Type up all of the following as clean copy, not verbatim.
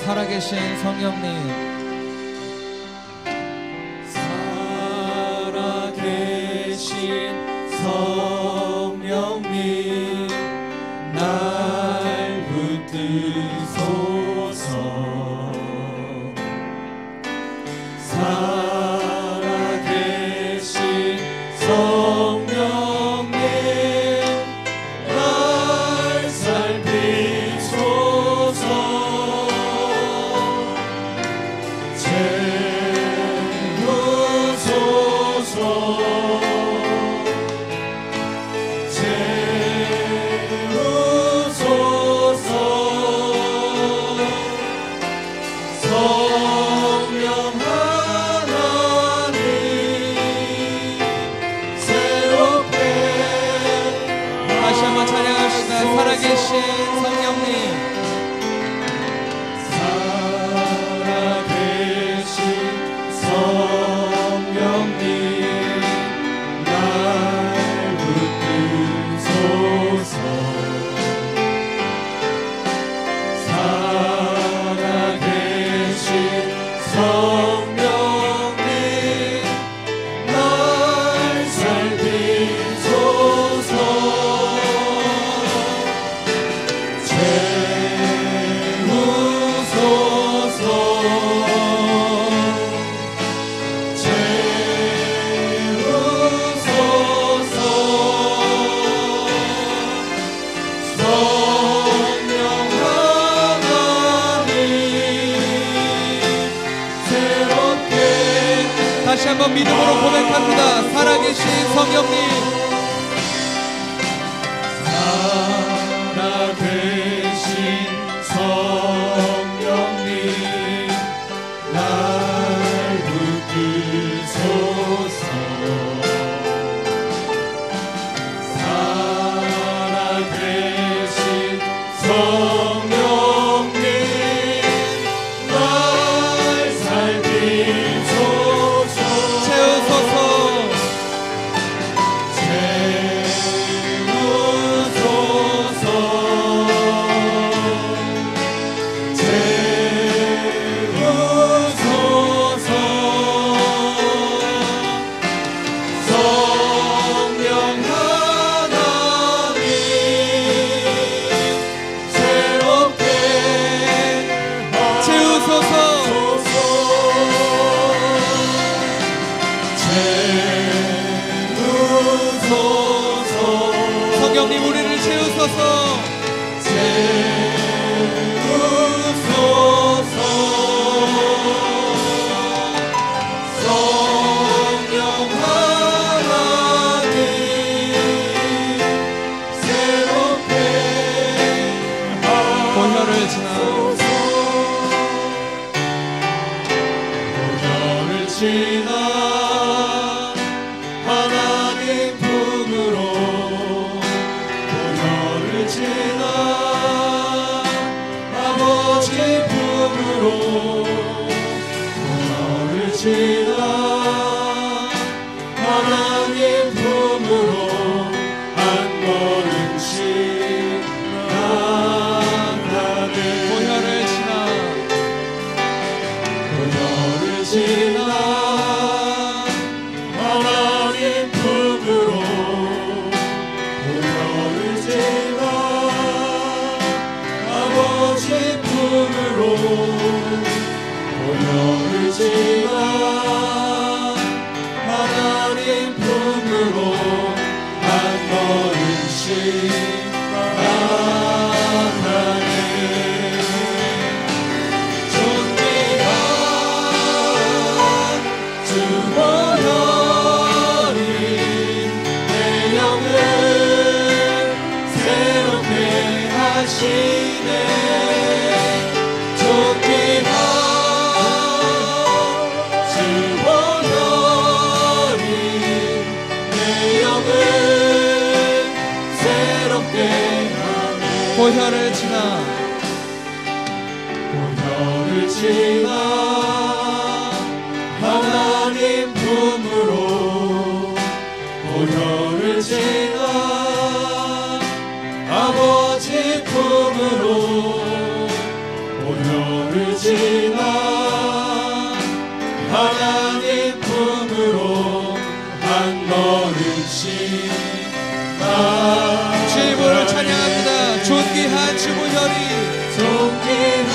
살아계신 성령님, 살아계신 성령님, 날 붙드소서. 살아계신 성령님, 날 살피소서. 채우소서. 채우소서. 성령 하나님, 새롭게 다시 한번 찬양합시다. 살아계신 성령님, 살아계신 성령님, 날 붙드소서. 살아계신 성령님, 날 살피소서. 채우소서. 채우소서. 성령 하나님, 새롭게 다시 한번 믿음으로 고백합니다. 살아계신 성령님, 살아계신 성령님, 날 붙드소서. 살아계신 성령님, 날 살피소서. 채우소서. 채우소서. 채우소서. 성령 하나님, 새롭게 채우소서. 채우소서. 성령님, 우리를 채우소서. 채우소서. 성령 하나님, 새롭게 보혈을 지나 보혈을 지나 하나님 품으로, 보혈을 지나 아버지 품으로, 보혈을 지나 하나님 품으로 한 걸음씩 나가네. 보혈을 지나 보혈을 지나 하나님 품으로, 보혈을 지나 아버지 품으로, 보혈을 지나 하나님 품으로 한 걸음씩 나가네. 존귀한 주 보혈이 내 영을 새롭게 하시네. 존귀한 주 보혈이 내 영을 새롭게 하네. 보혈을 지나 보혈을 지나 하나님 품으로, 보혈을 지나 아버지 품으로, 보혈을 너를 지나 하나님 품으로 한 너를 지나 주의 이름을 찬양합니다. 존귀한 주보혈이 존귀한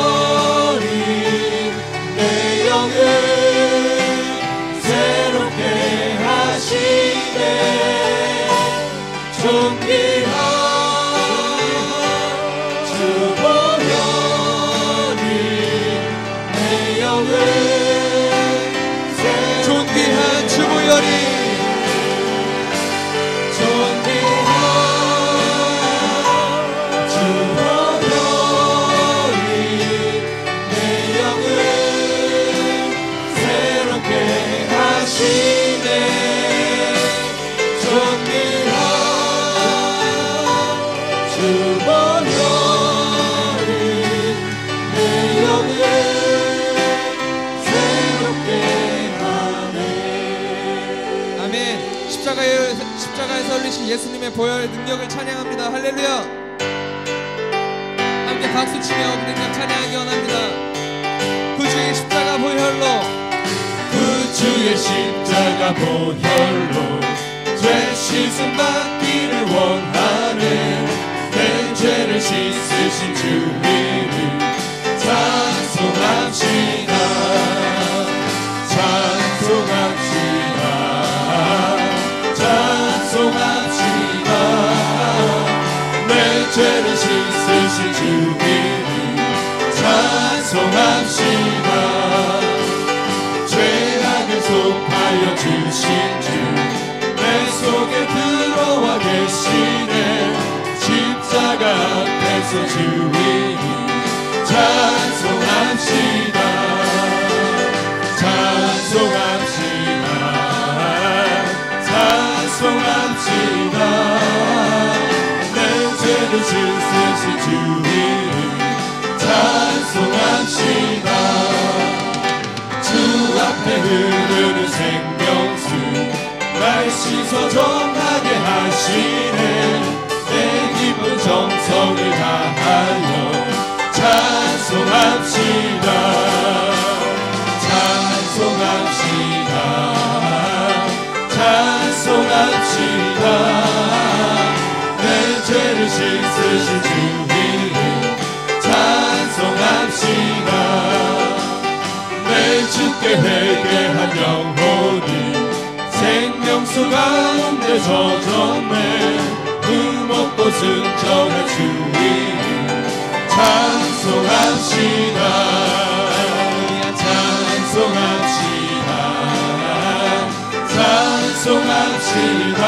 주보혈이 내 영을 새롭게 하시네 존귀한 주보혈이 내 영을 존귀한 주보혈이 십자가에서 흘리신 예수님의 보혈의 능력을 찬양합니다. 할렐루야. 함께 박수치며 그 능력 찬양하기 원합니다. 그 주의 십자가 보혈로 그 주의 십자가 보혈로 죄 씻음 받기를 원하네 내 죄를 씻으신 주 이름 찬송합시다 찬송합시다 찬송합시다 내 죄를 씻으신 주 이름 찬송합시다 죄악을 속하여 주신 주 내 속에 들어와 계시네 십자가 앞에서 주 이름 찬송합시다 찬송합시다 찬송합시다 내 죄를 씻으신 주 이름 찬송합시다 주 앞에 흐르는 생명수 날 씻어 정하게 하시네 내 기쁜 정성을 다하여 찬송합시다 찬송합시다 찬송합시다 내 죄를 씻으신 주 이름 찬송합시다 내 주께 회개한 영혼이 생명수 가운데 젖었네 흠없고 승천한 주 이름 찬송합시다 찬송합시다 찬송합시다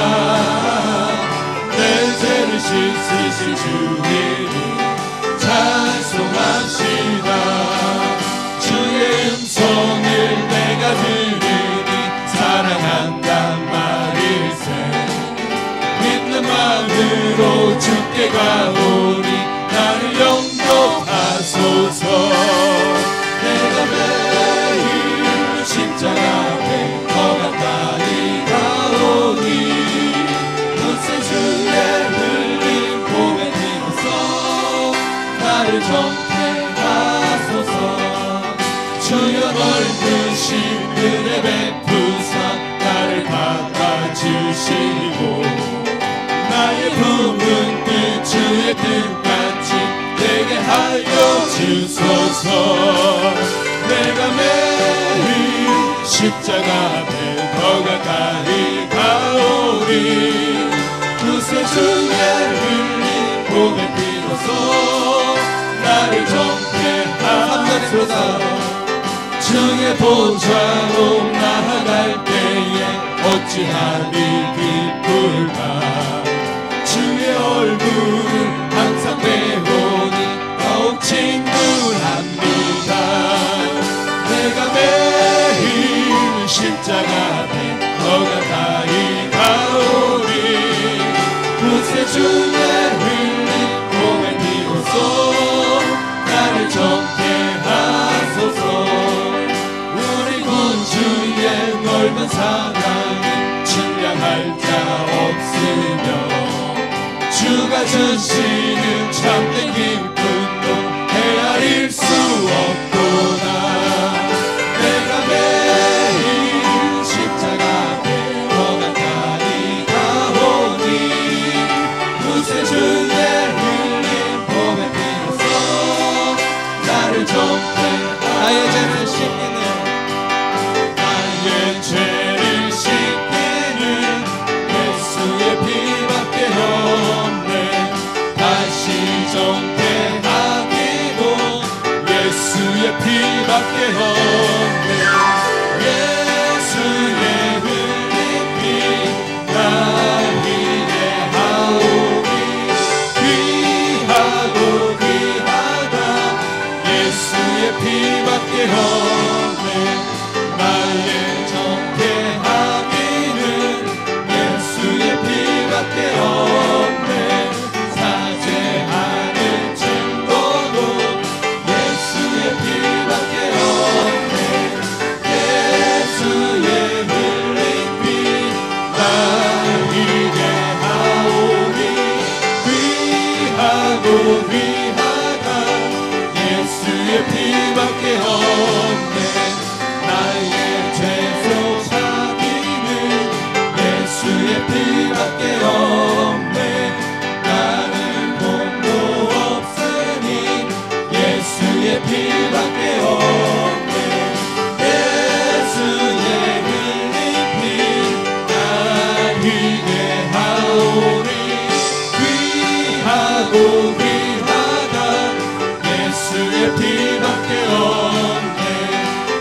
내 죄를 씻으신 주 이름 찬송합시다 주의 음성을 내가 들으니 사랑한단 말일세 믿는 마음으로 주께 가오니 나를 영접하소서 내가 매일 십자가 앞에 더 가까이 가오니 눈새 주에 흘린 봄의 비로소 나를 정케하소서 주여 넓으신 은혜 베푸사 나를 받아주시고 나의 품은 뜻 주의 뜻같이 되게 하여 주소서 내가 매일 십자가 앞에 더 가까이 가오리 그새 주의 흘린 봄의 비로소 나를 정케하소서 주의 보좌로 나아갈 때에 어찌하리 기쁠까 주의 얼굴은 항상 배우니 더욱 친근합니다 내가 매일 십자가 앞에 더 가까이 가오리 그새 주의 흘린 봄의 비로소 나를 정케하소서 주의 넓은 사랑이 측량할 자 없으며 주가 주시는 참된 기쁨도 헤아릴 수 없도다. 내가 매일 십자가 앞에 더 가까이 가오니 구세주 내 흘린 봄의 피로써 나를 정죄하여 나의 죄를 씻기는 나의 죄를 씻기는 예수의 피밖에 없네. 다시 정죄하기도 예수의 피밖에 없네. 예수의 흘린 피 날 위대하오니 귀하고 귀하다. 예수의 피밖에 없네. 나의 정죄하기는 예수의 피밖에 없네. 사죄하는 증거도 예수의 피밖에 없네. 예수의 흘린 피 날 위대하오니 귀하고 귀하다. 예수의 피밖에 없네. 나의 죄속 사기는 예수의 피밖에 없네. 나는 본도 없으니 예수의 피밖에 없네. 예수의 흘린 피 날 위대하오니 귀하고 귀하다. 예수의 피밖에 없네.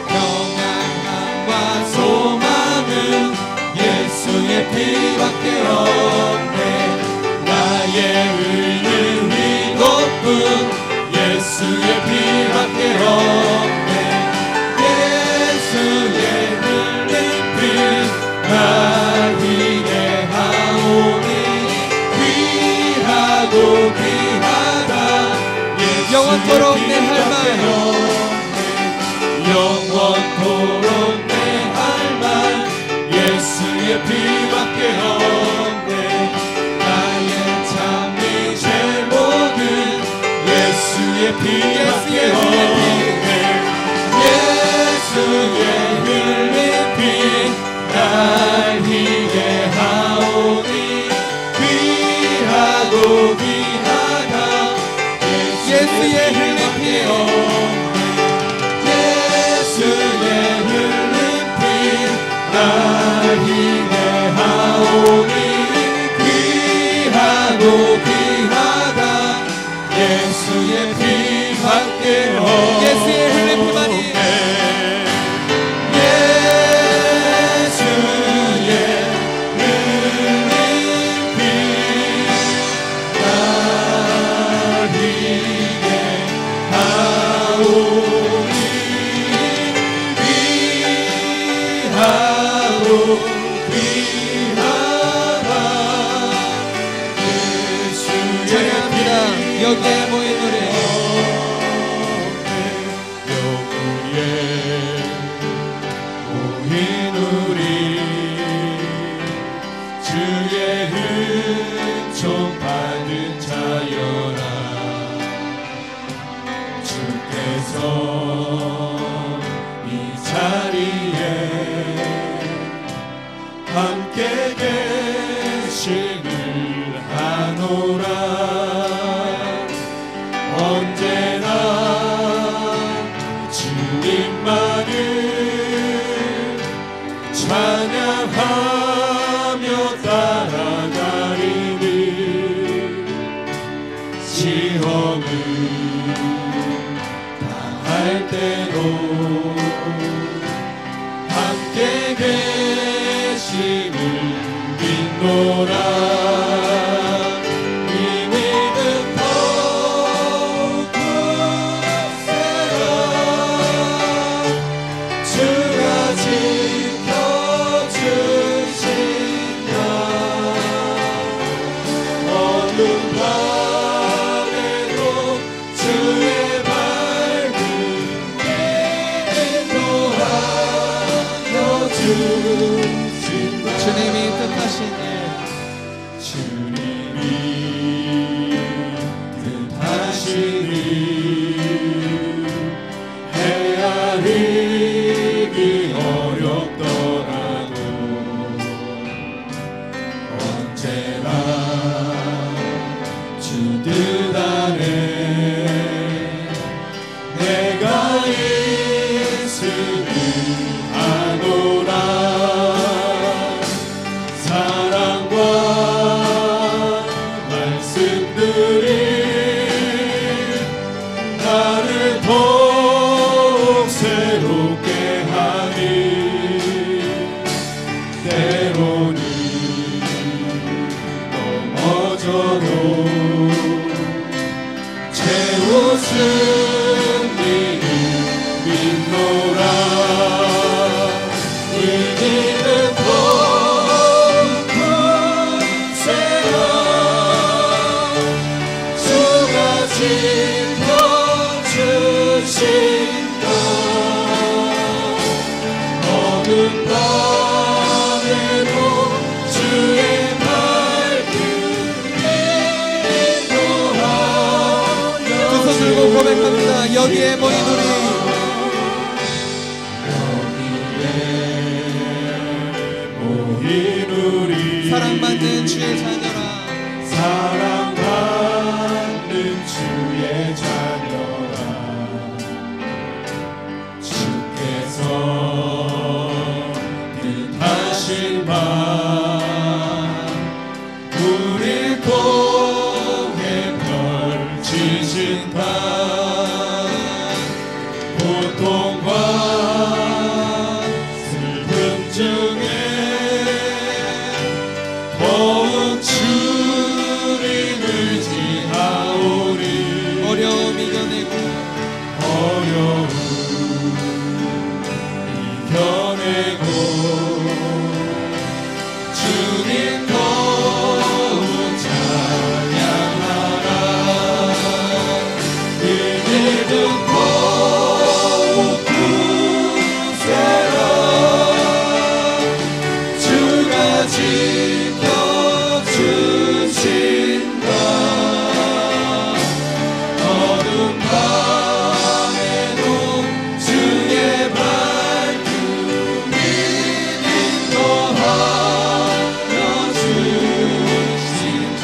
평안함과 소망은 예수의 피밖에 없네. 나의 의는 이것뿐 예수의 피밖에 없네. 예수의 흘린 피 날 위대하오니 귀하고 귀하다. 영원토록 내 할 말. 영원토록 내 할 말 예수의 피밖에 없네. 나의 참이 제목은 예수의 피밖에 없네. 예수의 흘린 피 날 위대하오니 귀하고 귀하다. 예수의 흘린 피 예수의 흘린 피 날 위대하오니 귀하고 귀하다. 예수의 피밖에 없네. 예수의 흘린 피만이 예수의 흘린 피 날 위대하오니 귀하고 귀하다. 예수의 찬양합니다. 여기에 모인 우리 여기에 모인 우리 주의 은총 받은 자여라. 주께서 이 자리에 함께 계심을 하노라. 언제나 주님만을 찬양하며 따라가리니 시험을 당할 때도 함께 계심을 믿노라. 이 믿음 더욱 굳세라. 주가 지켜주신다. 어둠 밤에도 주의 밝은 빛 인도하여 주신다. 주님이 뜻하신 일 주님이 어둠 밤에도 주의 밝음이 인도하여 두 손 들고 고백합니다. 여기에 모인 우리 모인 우리 사랑받는 주의 자녀라. 사랑받는 주의 자녀라. 주께서 뜻하신 바 우릴 통해 펼치신 바 고통과 슬픔 중에 더욱 주를 의지하오리. 어려움 이겨내고 어려움 이겨내고 주님 더욱 찬양하라. 그들 듣고 굳세라. 주가 지켜주신다. 어둠 밤에도 주의 밝음이 인도하여 주신다.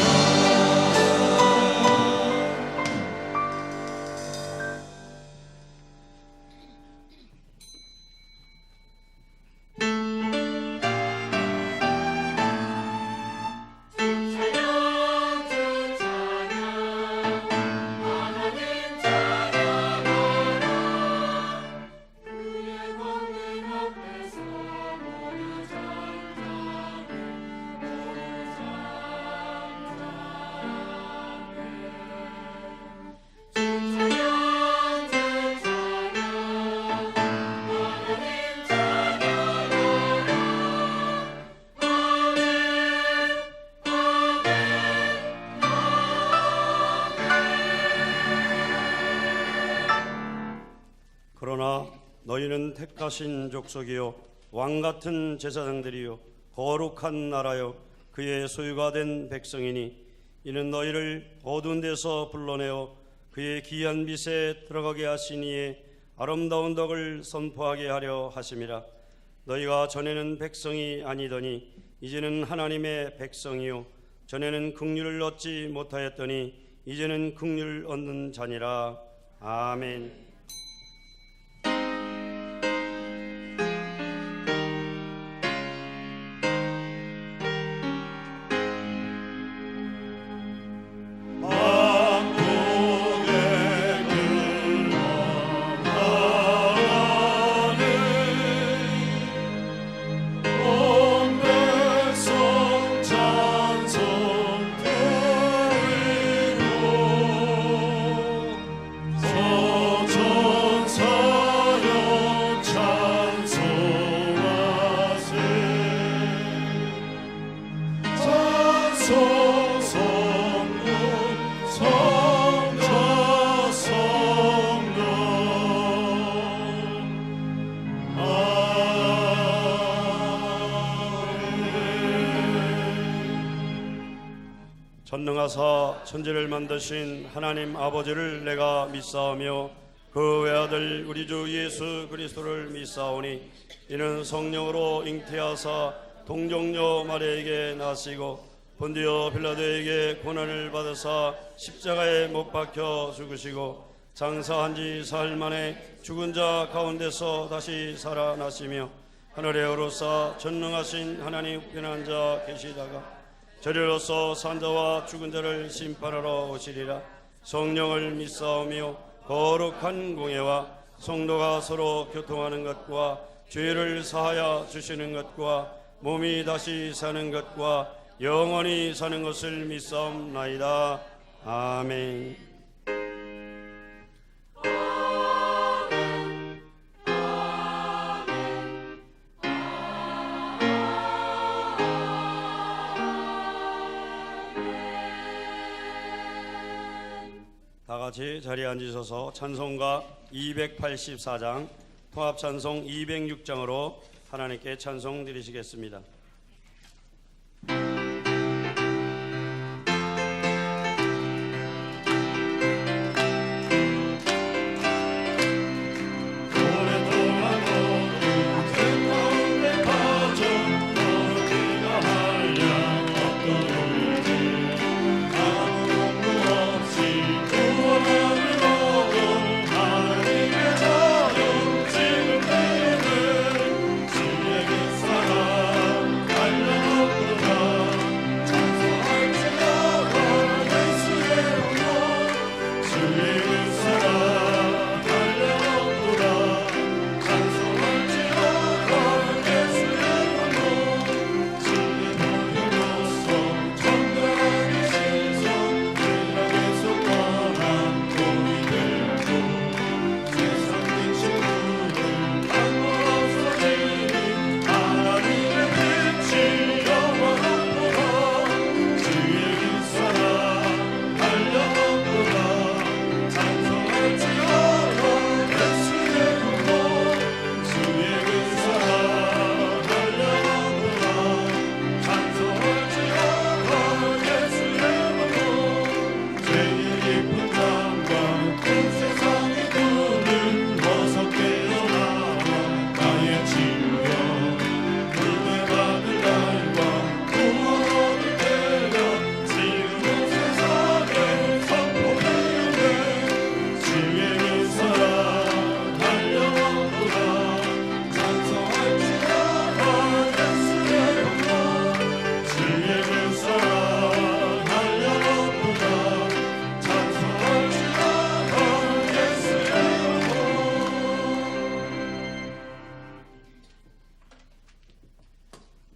그러나 너희는 택하신 족속이요 왕같은 제사장들이요 거룩한 나라요 그의 소유가 된 백성이니 이는 너희를 어두운 데서 불러내어 그의 귀한 빛에 들어가게 하시니에 아름다운 덕을 선포하게 하려 하심이라. 너희가 전에는 백성이 아니더니 이제는 하나님의 백성이요 전에는 긍휼을 얻지 못하였더니 이제는 긍휼을 얻는 자니라. 아멘. 전능하사 천지를 만드신 하나님 아버지를 내가 믿사오며 그 외아들 우리 주 예수 그리스도를 믿사오니 이는 성령으로 잉태하사 동정녀 마리아에게 나시고 본디오 빌라도에게 고난을 받으사 십자가에 못 박혀 죽으시고 장사한 지 사흘 만에 죽은 자 가운데서 다시 살아나시며 하늘에 오르사 전능하신 하나님 우편한 자 계시다가 저리로서 산자와 죽은 자를 심판하러 오시리라. 성령을 믿사오며 거룩한 공예와 성도가 서로 교통하는 것과 죄를 사하여 주시는 것과 몸이 다시 사는 것과 영원히 사는 것을 믿사옵나이다. 아멘. 다 같이 자리에 앉으셔서 찬송가 284장, 통합찬송 206장으로 하나님께 찬송 드리시겠습니다.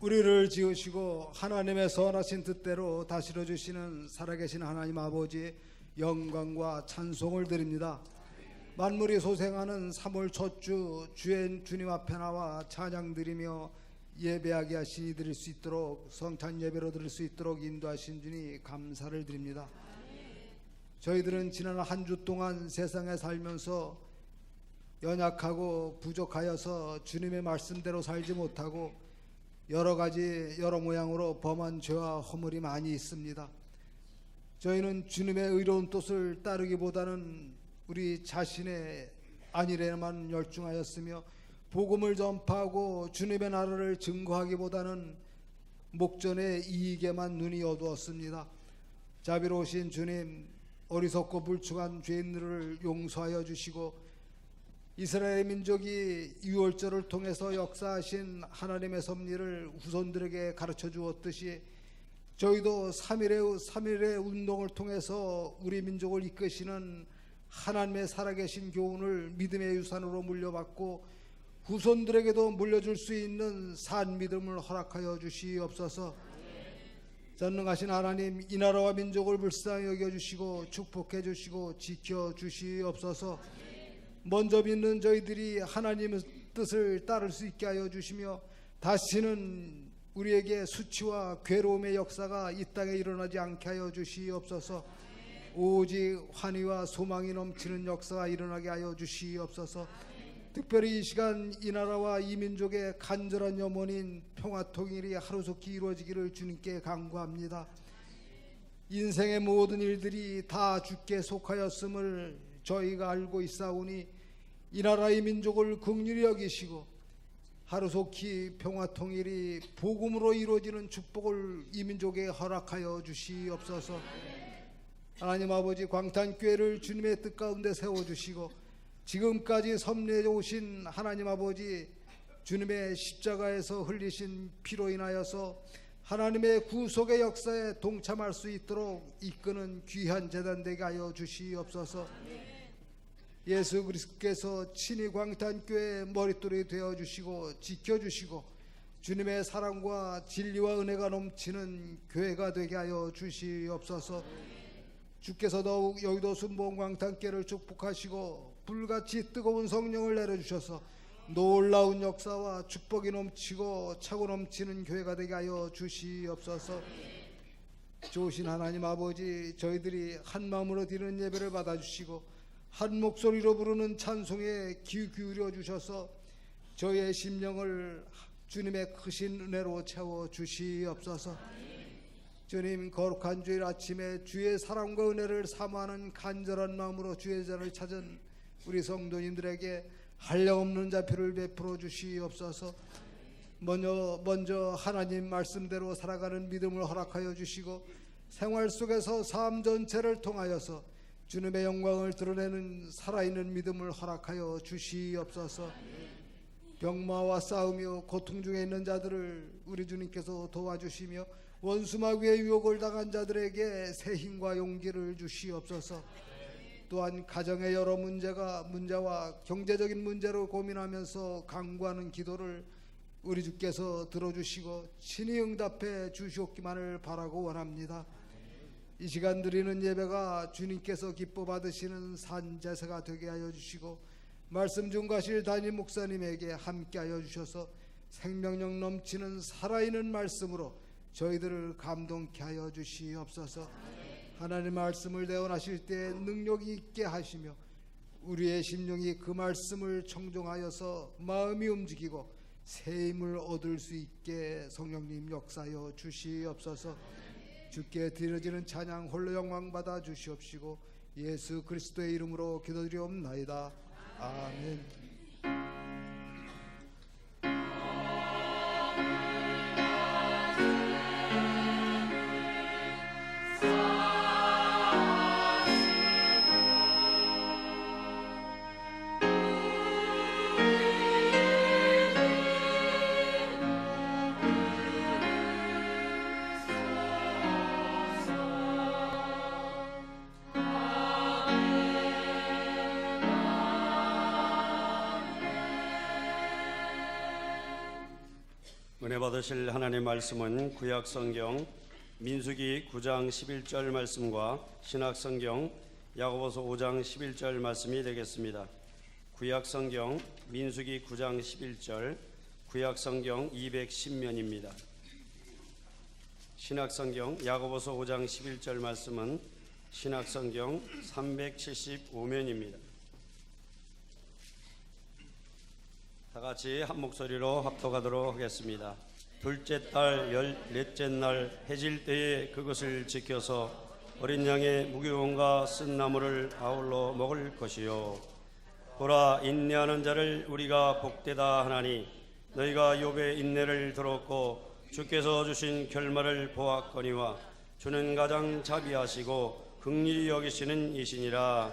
우리를 지으시고 하나님의 선하신 뜻대로 다스려 주시는 살아계신 하나님 아버지 영광과 찬송을 드립니다. 만물이 소생하는 3월 첫 주 주님 앞에 나와 찬양 드리며 예배하게 하시니 드릴 수 있도록 성찬 예배로 드릴 수 있도록 인도하신 주니 감사를 드립니다. 저희들은 지난 한 주 동안 세상에 살면서 연약하고 부족하여서 주님의 말씀대로 살지 못하고 여러 가지 여러 모양으로 범한 죄와 허물이 많이 있습니다. 저희는 주님의 의로운 뜻을 따르기보다는 우리 자신의 안일에만 열중하였으며 복음을 전파하고 주님의 나라를 증거하기보다는 목전의 이익에만 눈이 어두웠습니다. 자비로우신 주님, 어리석고 불충한 죄인들을 용서하여 주시고 이스라엘 민족이 유월절을 통해서 역사하신 하나님의 섭리를 후손들에게 가르쳐 주었듯이 저희도 3일의 운동을 통해서 우리 민족을 이끄시는 하나님의 살아계신 교훈을 믿음의 유산으로 물려받고 후손들에게도 물려줄 수 있는 산 믿음을 허락하여 주시옵소서. 전능하신 하나님, 이 나라와 민족을 불쌍히 여겨주시고 축복해 주시고 지켜 주시옵소서. 먼저 믿는 저희들이 하나님의 뜻을 따를 수 있게 하여 주시며 다시는 우리에게 수치와 괴로움의 역사가 이 땅에 일어나지 않게 하여 주시옵소서. 오직 환희와 소망이 넘치는 역사가 일어나게 하여 주시옵소서. 특별히 이 시간 이 나라와 이 민족의 간절한 염원인 평화 통일이 하루속히 이루어지기를 주님께 간구합니다. 인생의 모든 일들이 다 주께 속하였음을 저희가 알고 있사오니 이 나라의 민족을 긍휼히 여기시고 하루속히 평화 통일이 복음으로 이루어지는 축복을 이 민족에 허락하여 주시옵소서. 하나님 아버지, 광탄교회를 주님의 뜻 가운데 세워주시고 지금까지 섭리해 오신 하나님 아버지, 주님의 십자가에서 흘리신 피로 인하여서 하나님의 구속의 역사에 동참할 수 있도록 이끄는 귀한 제단 되게 하여 주시옵소서. 예수 그리스도께서 친히 광탄교회의 머릿돌이 되어주시고 지켜주시고 주님의 사랑과 진리와 은혜가 넘치는 교회가 되게 하여 주시옵소서. 주께서 더욱 여의도 순복 광탄교회를 축복하시고 불같이 뜨거운 성령을 내려주셔서 놀라운 역사와 축복이 넘치고 차고 넘치는 교회가 되게 하여 주시옵소서. 좋으신 하나님 아버지, 저희들이 한 마음으로 드리는 예배를 받아주시고 한 목소리로 부르는 찬송에 귀 기울여 주셔서 저희의 심령을 주님의 크신 은혜로 채워 주시옵소서. 주님, 거룩한 주일 아침에 주의 사랑과 은혜를 사모하는 간절한 마음으로 주의 전을 찾은 우리 성도님들에게 한량없는 자비를 베풀어 주시옵소서. 먼저 하나님 말씀대로 살아가는 믿음을 허락하여 주시고 생활 속에서 삶 전체를 통하여서 주님의 영광을 드러내는 살아있는 믿음을 허락하여 주시옵소서. 병마와 싸우며 고통 중에 있는 자들을 우리 주님께서 도와주시며 원수마귀의 유혹을 당한 자들에게 새 힘과 용기를 주시옵소서. 또한 가정의 여러 문제와 경제적인 문제로 고민하면서 간구하는 기도를 우리 주께서 들어주시고 친히 응답해 주시옵기만을 바라고 원합니다. 이 시간 드리는 예배가 주님께서 기뻐 받으시는 산제사가 되게 하여 주시고 말씀 중가실 담임 목사님에게 함께하여 주셔서 생명력 넘치는 살아있는 말씀으로 저희들을 감동케 하여 주시옵소서. 하나님 말씀을 대언하실 때 능력이 있게 하시며 우리의 심령이 그 말씀을 청종하여서 마음이 움직이고 새 힘을 얻을 수 있게 성령님 역사하여 주시옵소서. 주께 드려지는 찬양 홀로 영광 받아 주시옵시고 예수 그리스도의 이름으로 기도드리옵나이다. 아멘. 은혜 받으실 하나님의 말씀은 구약성경 민수기 9장 11절 말씀과 신약성경 야고보서 5장 11절 말씀이 되겠습니다. 구약성경 민수기 9장 11절, 구약성경 210면입니다. 신약성경 야고보서 5장 11절 말씀은 신약성경 375면입니다. 다 같이 한 목소리로 합독하도록 하겠습니다. 둘째 달 14째 날 해질 때에 그것을 지켜서 어린 양의 무교원과 쓴 나물을 아울러 먹을 것이요. 보라, 인내하는 자를 우리가 복되다 하나니 너희가 욥의 인내를 들었고 주께서 주신 결말을 보았거니와 주는 가장 자비하시고 긍휼히 여기시는 이시니라.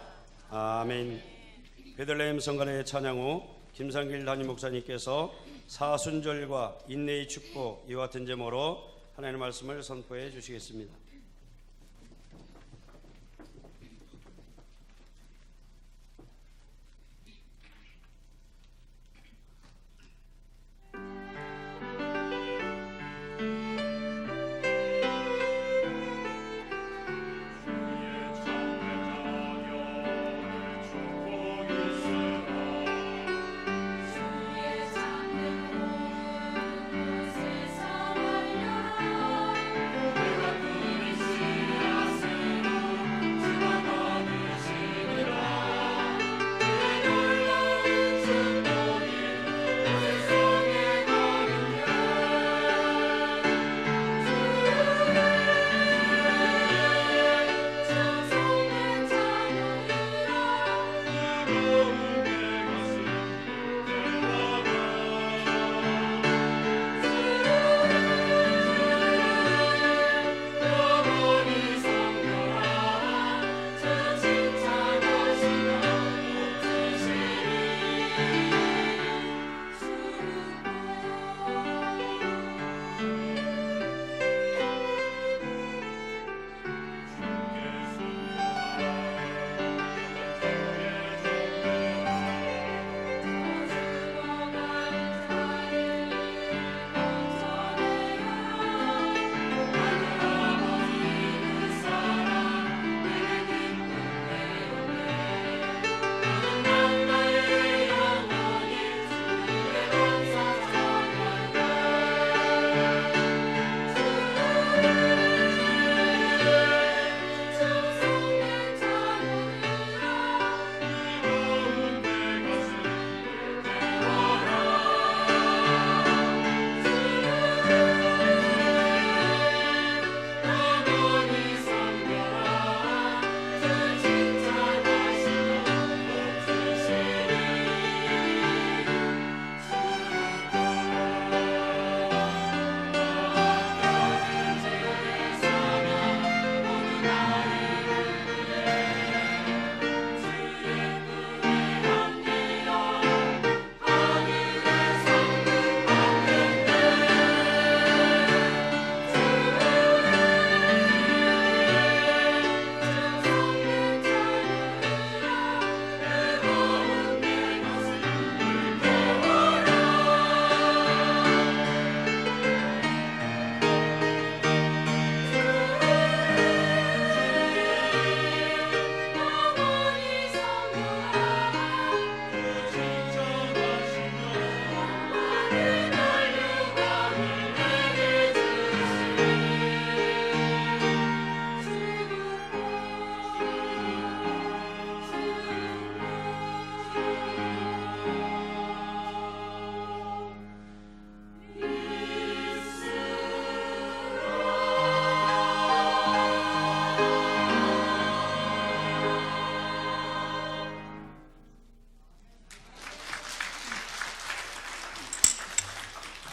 아멘. 베들레헴 성간의 찬양 후 김상길 담임 목사님께서 사순절과 인내의 축복 이와 같은 제목으로 하나님의 말씀을 선포해 주시겠습니다. 내가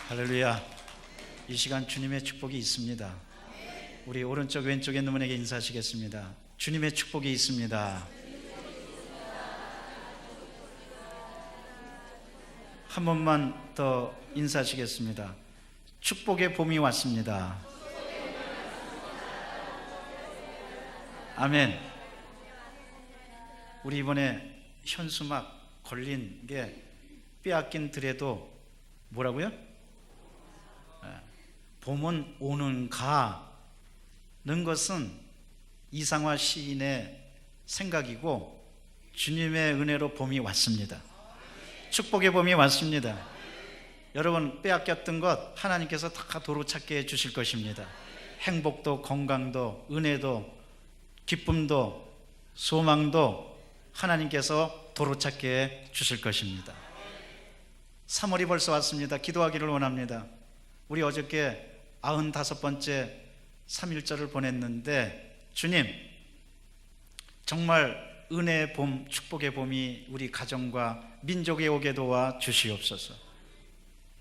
할렐루야. 이 시간 주님의 축복이 있습니다. 우리 오른쪽 왼쪽에 있는 분에게 인사하시겠습니다. 주님의 축복이 있습니다. 한 번만 더 인사하시겠습니다. 축복의 봄이 왔습니다. 아멘. 우리 이번에 현수막 걸린 게 빼앗긴 들에도 뭐라고요? 봄은 오는가는 것은 이상화 시인의 생각이고 주님의 은혜로 봄이 왔습니다. 축복의 봄이 왔습니다. 여러분 빼앗겼던 것 하나님께서 다 도로찾게 해주실 것입니다. 행복도 건강도 은혜도 기쁨도 소망도 하나님께서 도로찾게 해주실 것입니다. 3월이 벌써 왔습니다. 기도하기를 원합니다. 우리 어저께 95번째 3.1절을 보냈는데 주님 정말 은혜의 봄, 축복의 봄이 우리 가정과 민족에 오게 도와 주시옵소서.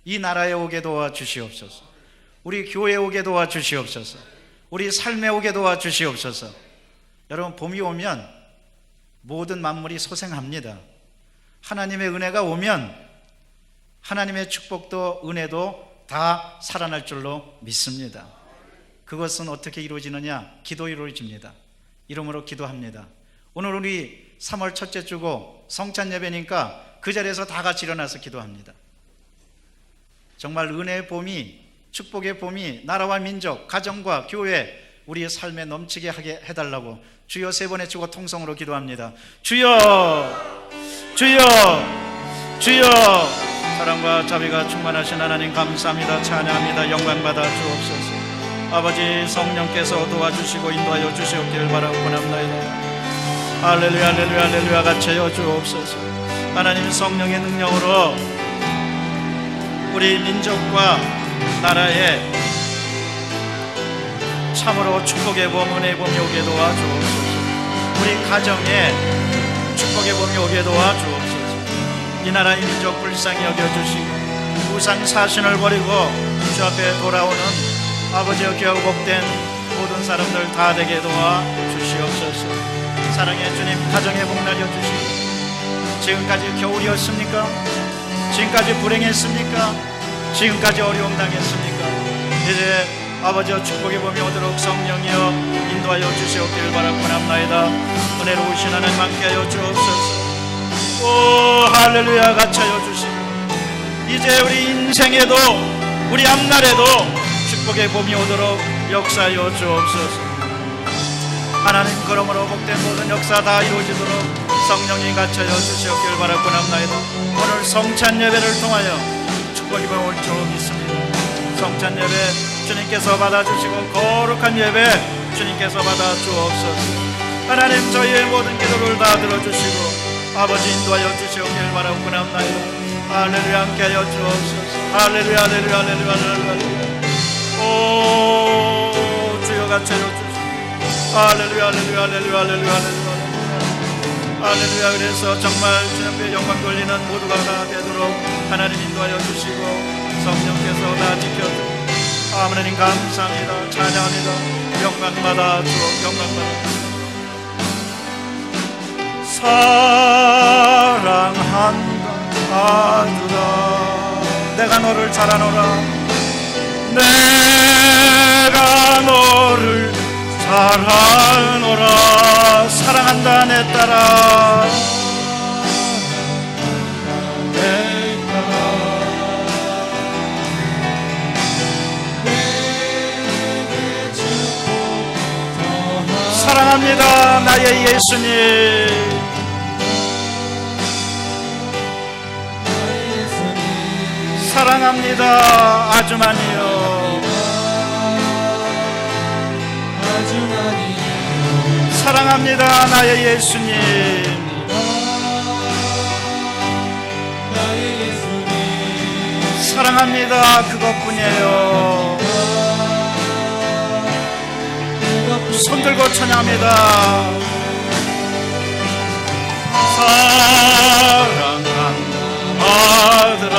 이 나라에 오게 도와 주시옵소서. 우리 교회에 오게 도와 주시옵소서. 우리 삶에 오게 도와 주시옵소서. 여러분 봄이 오면 모든 만물이 소생합니다. 하나님의 은혜가 오면 하나님의 축복도 은혜도 다 살아날 줄로 믿습니다. 그것은 어떻게 이루어지느냐? 기도 이루어집니다. 이름으로 기도합니다. 오늘 우리 3월 첫째 주고 성찬 예배니까 그 자리에서 다 같이 일어나서 기도합니다. 정말 은혜의 봄이 축복의 봄이 나라와 민족, 가정과 교회 우리의 삶에 넘치게 하게 해달라고 주여 3번 외치고 통성으로 기도합니다. 주여 주여 주여. 사랑과 자비가 충만하신 하나님 감사합니다. 찬양합니다. 영광받아 주옵소서. 아버지 성령께서 도와주시고 인도하여 주시옵기를 바라고 원합나이다. 할렐루야 할렐루야 할렐루야 같이 하여 주옵소서. 하나님 성령의 능력으로 우리 민족과 나라에 참으로 축복의 봄 은혜의 봄이 오게 도와주옵소서. 우리 가정에 축복의 봄이 오게 도와주옵소서. 이 나라의 민족 불쌍히 여겨주시고 우상 사신을 버리고 주 앞에 돌아오는 아버지여 귀하고 복된 모든 사람들 다 되게 도와주시옵소서. 사랑의 주님 가정에 복 날려주시고 지금까지 겨울이었습니까? 지금까지 불행했습니까? 지금까지 어려움 당했습니까? 이제 아버지여 축복의 봄이 오도록 성령이여 인도하여 주시옵기를 바라고 원합나이다. 은혜로우신 하나님 함께하여 주옵소서. 오 할렐루야 같이 하여 주시고 이제 우리 인생에도 우리 앞날에도 축복의 봄이 오도록 역사하여 주옵소서. 하나님 그러므로 복된 모든 역사 다 이루어지도록 성령이 같이 하여 주시옵기를 바라고 합나이다. 오늘 성찬 예배를 통하여 축복이 올 줄 믿습니다. 성찬 예배 주님께서 받아주시고 거룩한 예배 주님께서 받아 주옵소서. 하나님 저희의 모든 기도를 다 들어주시고 아버지 인도하여 주시옵기를 바라고 합나이다. 할렐루야 함께하여 주옵소서. 할렐루야 할렐루야 할렐루야 할렐루야. 오 주여 같이 하여 주시옵소서. 할렐루야 할렐루야 할렐루야 할렐루야 할렐루야 할렐루야. 그래서 정말 주 앞에 영광 돌리는 모두가 다 되도록 하나님 인도하여 주시고 성령께서 다 지켜주고 하나님 감사합니다. 찬양합니다. 영광받아 주옵 영광받아. 사랑한다 아들아 내가 너를 잘 아노라. 내가 너를 잘 아노라. 사랑한다 내 딸아. 사랑합니다 나의 예수님. 사랑합니다 아주 많이요. 사랑합니다 나의 예수님. 사랑합니다 그것뿐이에요. 손들고 찬양합니다. 사랑한다 아들아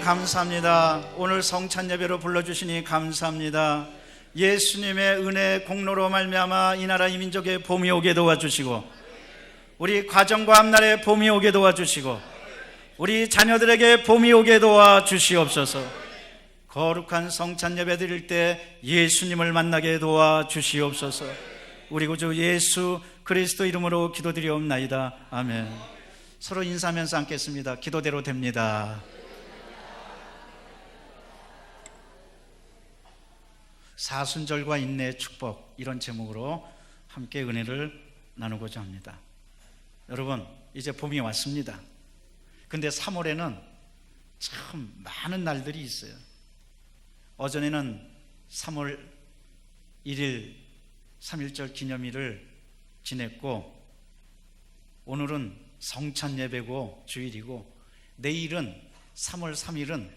감사합니다. 오늘 성찬 예배로 불러주시니 감사합니다. 예수님의 은혜 공로로 말미암아 이 나라 이 민족의 봄이 오게 도와주시고, 우리 가정과 앞날에 봄이 오게 도와주시고, 우리 자녀들에게 봄이 오게 도와주시옵소서. 거룩한 성찬 예배 드릴 때 예수님을 만나게 도와주시옵소서. 우리 구주 예수 그리스도 이름으로 기도드리옵나이다. 아멘. 서로 인사하면서 앉겠습니다. 기도대로 됩니다. 사순절과 인내의 축복, 이런 제목으로 함께 은혜를 나누고자 합니다. 여러분, 이제 봄이 왔습니다. 근데 3월에는 참 많은 날들이 있어요. 어전에는 3월 1일 3.1절 기념일을 지냈고, 오늘은 성찬 예배고 주일이고, 내일은 3월 3일은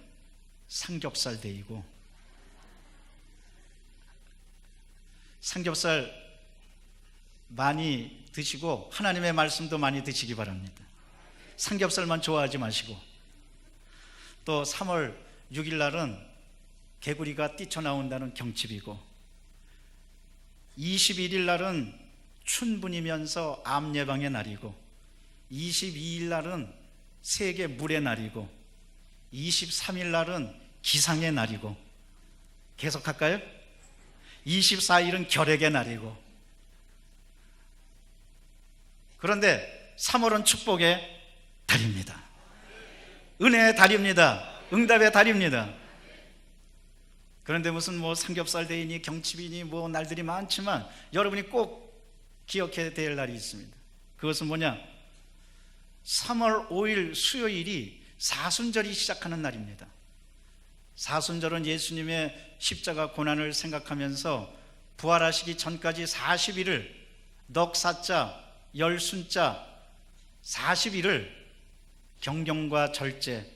삼겹살 데이고, 삼겹살 많이 드시고 하나님의 말씀도 많이 드시기 바랍니다. 삼겹살만 좋아하지 마시고, 또 3월 6일 날은 개구리가 뛰쳐나온다는 경칩이고, 21일 날은 춘분이면서 암 예방의 날이고, 22일 날은 세계 물의 날이고, 23일 날은 기상의 날이고, 계속할까요? 24일은 결핵의 날이고, 그런데 3월은 축복의 달입니다. 은혜의 달입니다. 응답의 달입니다. 그런데 무슨 뭐 삼겹살 데이니 경칩이니 뭐 날들이 많지만 여러분이 꼭 기억해야 될 날이 있습니다. 그것은 뭐냐? 3월 5일 수요일이 사순절이 시작하는 날입니다. 사순절은 예수님의 십자가 고난을 생각하면서 부활하시기 전까지 40일을 넉사자, 열순자 40일을 경경과 절제,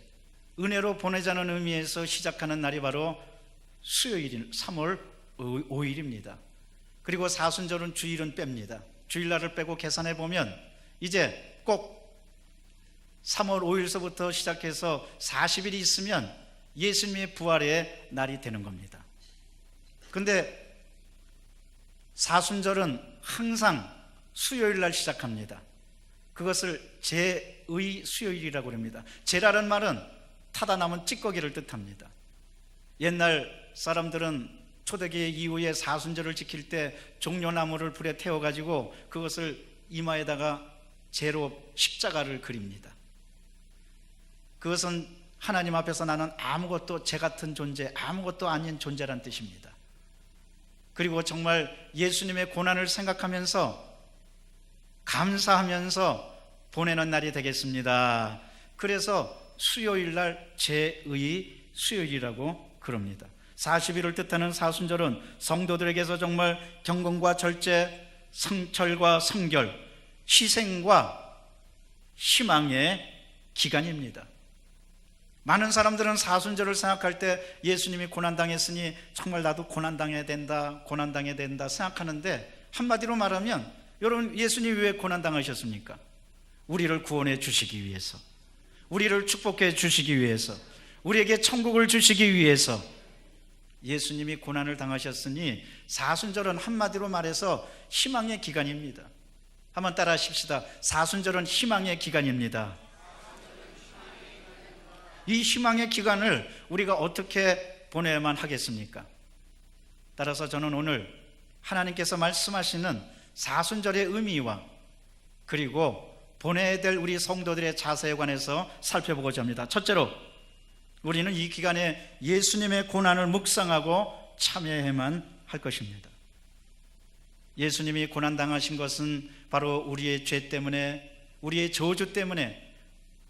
은혜로 보내자는 의미에서 시작하는 날이 바로 수요일인 3월 5일입니다. 그리고 사순절은 주일은 뺍니다. 주일날을 빼고 계산해 보면 이제 꼭 3월 5일서부터 시작해서 40일이 있으면 예수님의 부활의 날이 되는 겁니다. 근데 사순절은 항상 수요일 날 시작합니다. 그것을 제의 수요일이라고 합니다. 제라는 말은 타다 남은 찌꺼기를 뜻합니다. 옛날 사람들은 초대기 이후에 사순절을 지킬 때 종려나무를 불에 태워가지고 그것을 이마에다가 제로 십자가를 그립니다. 그것은 하나님 앞에서 나는 아무것도 제 같은 존재, 아무것도 아닌 존재란 뜻입니다. 그리고 정말 예수님의 고난을 생각하면서 감사하면서 보내는 날이 되겠습니다. 그래서 수요일 날 제의 수요일이라고 그럽니다. 40일을 뜻하는 사순절은 성도들에게서 정말 경건과 절제, 성철과 성결, 희생과 희망의 기간입니다. 많은 사람들은 사순절을 생각할 때 예수님이 고난당했으니 정말 나도 고난당해야 된다 생각하는데, 한마디로 말하면 여러분, 예수님이 왜 고난당하셨습니까? 우리를 구원해 주시기 위해서, 우리를 축복해 주시기 위해서, 우리에게 천국을 주시기 위해서 예수님이 고난을 당하셨으니 사순절은 한마디로 말해서 희망의 기간입니다. 한번 따라 하십시다. 사순절은 희망의 기간입니다. 이 희망의 기간을 우리가 어떻게 보내야만 하겠습니까? 따라서 저는 오늘 하나님께서 말씀하시는 사순절의 의미와 그리고 보내야 될 우리 성도들의 자세에 관해서 살펴보고자 합니다. 첫째로, 우리는 이 기간에 예수님의 고난을 묵상하고 참여해야만 할 것입니다. 예수님이 고난당하신 것은 바로 우리의 죄 때문에, 우리의 저주 때문에,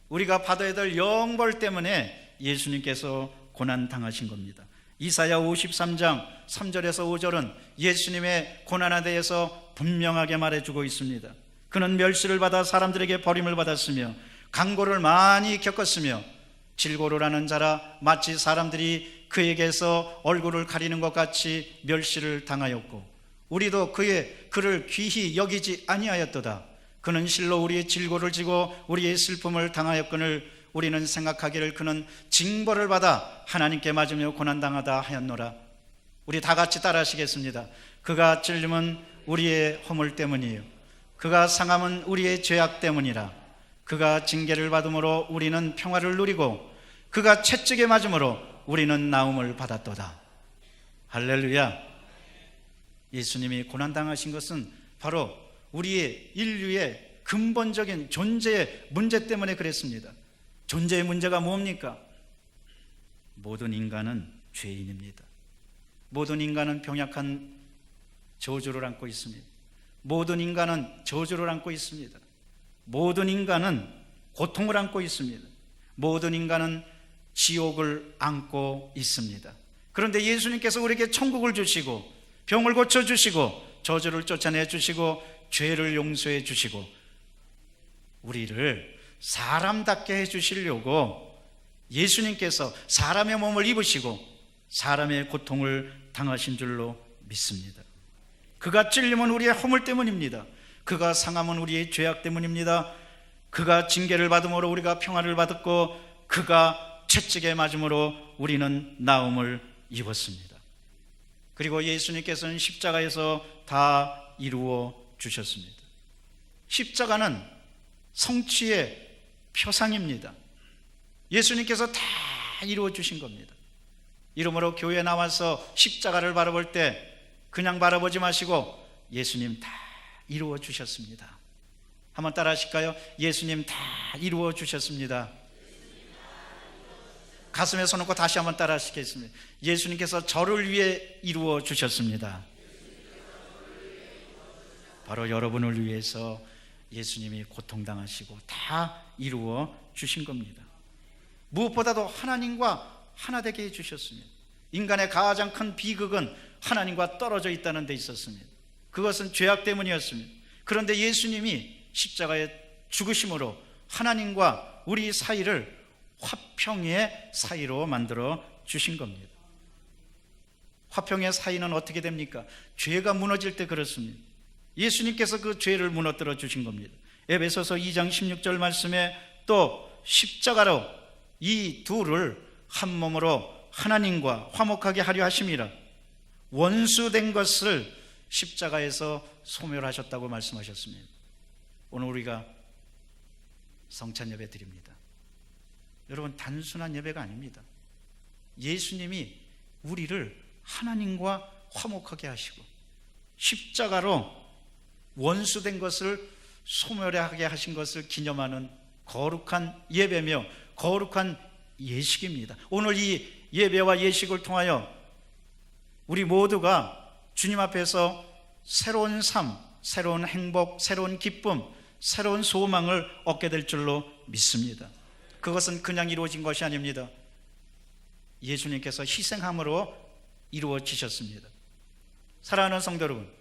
우리가 받아야 될 영벌 때문에 예수님께서 고난당하신 겁니다. 이사야 53장 3절에서 5절은 예수님의 고난에 대해서 분명하게 말해주고 있습니다. 그는 멸시를 받아 사람들에게 버림을 받았으며 강고를 많이 겪었으며 질고를 하는 자라 마치 사람들이 그에게서 얼굴을 가리는 것 같이 멸시를 당하였고 우리도 그를 귀히 여기지 아니하였도다. 그는 실로 우리의 질고를 지고 우리의 슬픔을 당하였거늘 우리는 생각하기를 그는 징벌을 받아 하나님께 맞으며 고난당하다 하였노라. 우리 다 같이 따라하시겠습니다. 그가 찔림은 우리의 허물 때문이에요. 그가 상함은 우리의 죄악 때문이라. 그가 징계를 받음으로 우리는 평화를 누리고 그가 채찍에 맞음으로 우리는 나음을 받았도다. 할렐루야. 예수님이 고난당하신 것은 바로 우리의 인류의 근본적인 존재의 문제 때문에 그랬습니다. 존재의 문제가 뭡니까? 모든 인간은 죄인입니다. 모든 인간은 병약한 저주를 안고 있습니다. 모든 인간은 저주를 안고 있습니다. 모든 인간은 고통을 안고 있습니다. 모든 인간은 지옥을 안고 있습니다. 그런데 예수님께서 우리에게 천국을 주시고 병을 고쳐주시고 저주를 쫓아내 주시고 죄를 용서해 주시고 우리를 사람답게 해주시려고 예수님께서 사람의 몸을 입으시고 사람의 고통을 당하신 줄로 믿습니다. 그가 찔림은 우리의 허물 때문입니다. 그가 상함은 우리의 죄악 때문입니다. 그가 징계를 받음으로 우리가 평화를 받았고 그가 채찍에 맞음으로 우리는 나음을 입었습니다. 그리고 예수님께서는 십자가에서 다 이루어 주셨습니다. 십자가는 성취의 표상입니다. 예수님께서 다 이루어 주신 겁니다. 이러므로 교회에 나와서 십자가를 바라볼 때 그냥 바라보지 마시고 예수님 다 이루어 주셨습니다. 한번 따라 하실까요? 예수님 다 이루어 주셨습니다. 가슴에 손 얹고 다시 한번 따라 하시겠습니다. 예수님께서 저를 위해 이루어 주셨습니다. 바로 여러분을 위해서 예수님이 고통당하시고 다 이루어 주신 겁니다. 무엇보다도 하나님과 하나 되게 해주셨습니다. 인간의 가장 큰 비극은 하나님과 떨어져 있다는 데 있었습니다. 그것은 죄악 때문이었습니다. 그런데 예수님이 십자가에 죽으심으로 하나님과 우리 사이를 화평의 사이로 만들어 주신 겁니다. 화평의 사이는 어떻게 됩니까? 죄가 무너질 때 그렇습니다. 예수님께서 그 죄를 무너뜨려 주신 겁니다. 에베소서 2장 16절 말씀에 또 십자가로 이 둘을 한 몸으로 하나님과 화목하게 하려 하심이라. 원수된 것을 십자가에서 소멸하셨다고 말씀하셨습니다. 오늘 우리가 성찬 예배 드립니다. 여러분, 단순한 예배가 아닙니다. 예수님이 우리를 하나님과 화목하게 하시고 십자가로 원수된 것을 소멸하게 하신 것을 기념하는 거룩한 예배며 거룩한 예식입니다. 오늘 이 예배와 예식을 통하여 우리 모두가 주님 앞에서 새로운 삶, 새로운 행복, 새로운 기쁨, 새로운 소망을 얻게 될 줄로 믿습니다. 그것은 그냥 이루어진 것이 아닙니다. 예수님께서 희생함으로 이루어지셨습니다. 사랑하는 성도 여러분,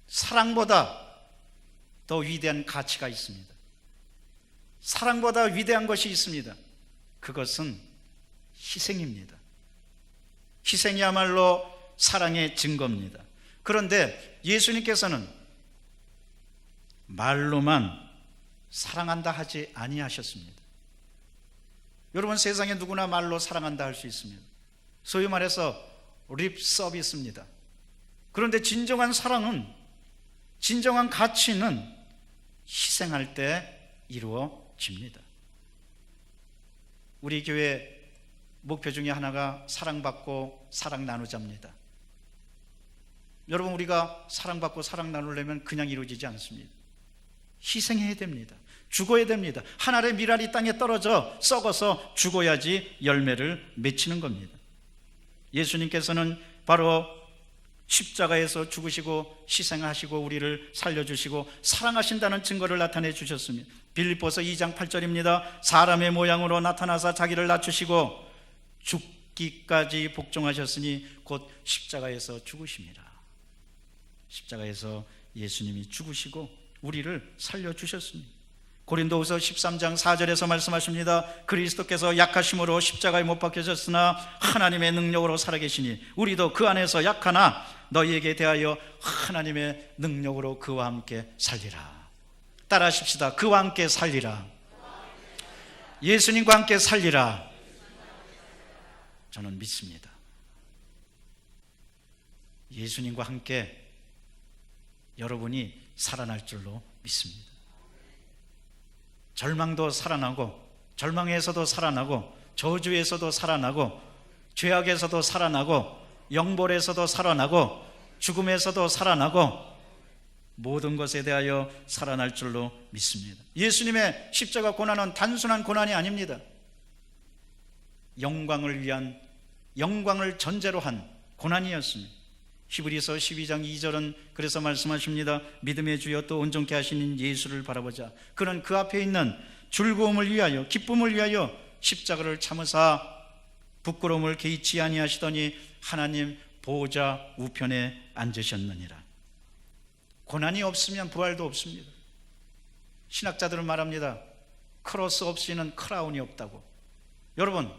사랑보다 더 위대한 가치가 있습니다. 사랑보다 위대한 것이 있습니다. 그것은 희생입니다. 희생이야말로 사랑의 증거입니다. 그런데 예수님께서는 말로만 사랑한다 하지 아니하셨습니다. 여러분, 세상에 누구나 말로 사랑한다 할 수 있습니다. 소위 말해서 립 서비스입니다. 그런데 진정한 사랑은, 진정한 가치는 희생할 때 이루어집니다. 우리 교회 목표 중에 하나가 사랑받고 사랑 나누자입니다. 여러분, 우리가 사랑받고 사랑 나누려면 그냥 이루어지지 않습니다. 희생해야 됩니다. 죽어야 됩니다. 한 알의 밀알이 땅에 떨어져 썩어서 죽어야지 열매를 맺히는 겁니다. 예수님께서는 바로 십자가에서 죽으시고 희생하시고 우리를 살려주시고 사랑하신다는 증거를 나타내 주셨습니다. 빌립보서 2장 8절입니다. 사람의 모양으로 나타나사 자기를 낮추시고 죽기까지 복종하셨으니 곧 십자가에서 죽으심이라. 십자가에서 예수님이 죽으시고 우리를 살려주셨습니다. 고린도후서 13장 4절에서 말씀하십니다. 그리스도께서 약하심으로 십자가에 못 박히셨으나 하나님의 능력으로 살아계시니 우리도 그 안에서 약하나 너희에게 대하여 하나님의 능력으로 그와 함께 살리라. 따라하십시다. 그와 함께 살리라. 예수님과 함께 살리라. 저는 믿습니다. 예수님과 함께 여러분이 살아날 줄로 믿습니다. 절망도 살아나고, 절망에서도 살아나고, 저주에서도 살아나고, 죄악에서도 살아나고, 영벌에서도 살아나고, 죽음에서도 살아나고, 모든 것에 대하여 살아날 줄로 믿습니다. 예수님의 십자가 고난은 단순한 고난이 아닙니다. 영광을 위한, 영광을 전제로 한 고난이었습니다. 히브리서 12장 2절은 그래서 말씀하십니다. 믿음의 주여 또 온전케 하시는 예수를 바라보자. 그는 그 앞에 있는 즐거움을 위하여, 기쁨을 위하여 십자가를 참으사 부끄러움을 개의치 아니하시더니 하나님 보호자 우편에 앉으셨느니라. 고난이 없으면 부활도 없습니다. 신학자들은 말합니다. 크로스 없이는 크라운이 없다고. 여러분,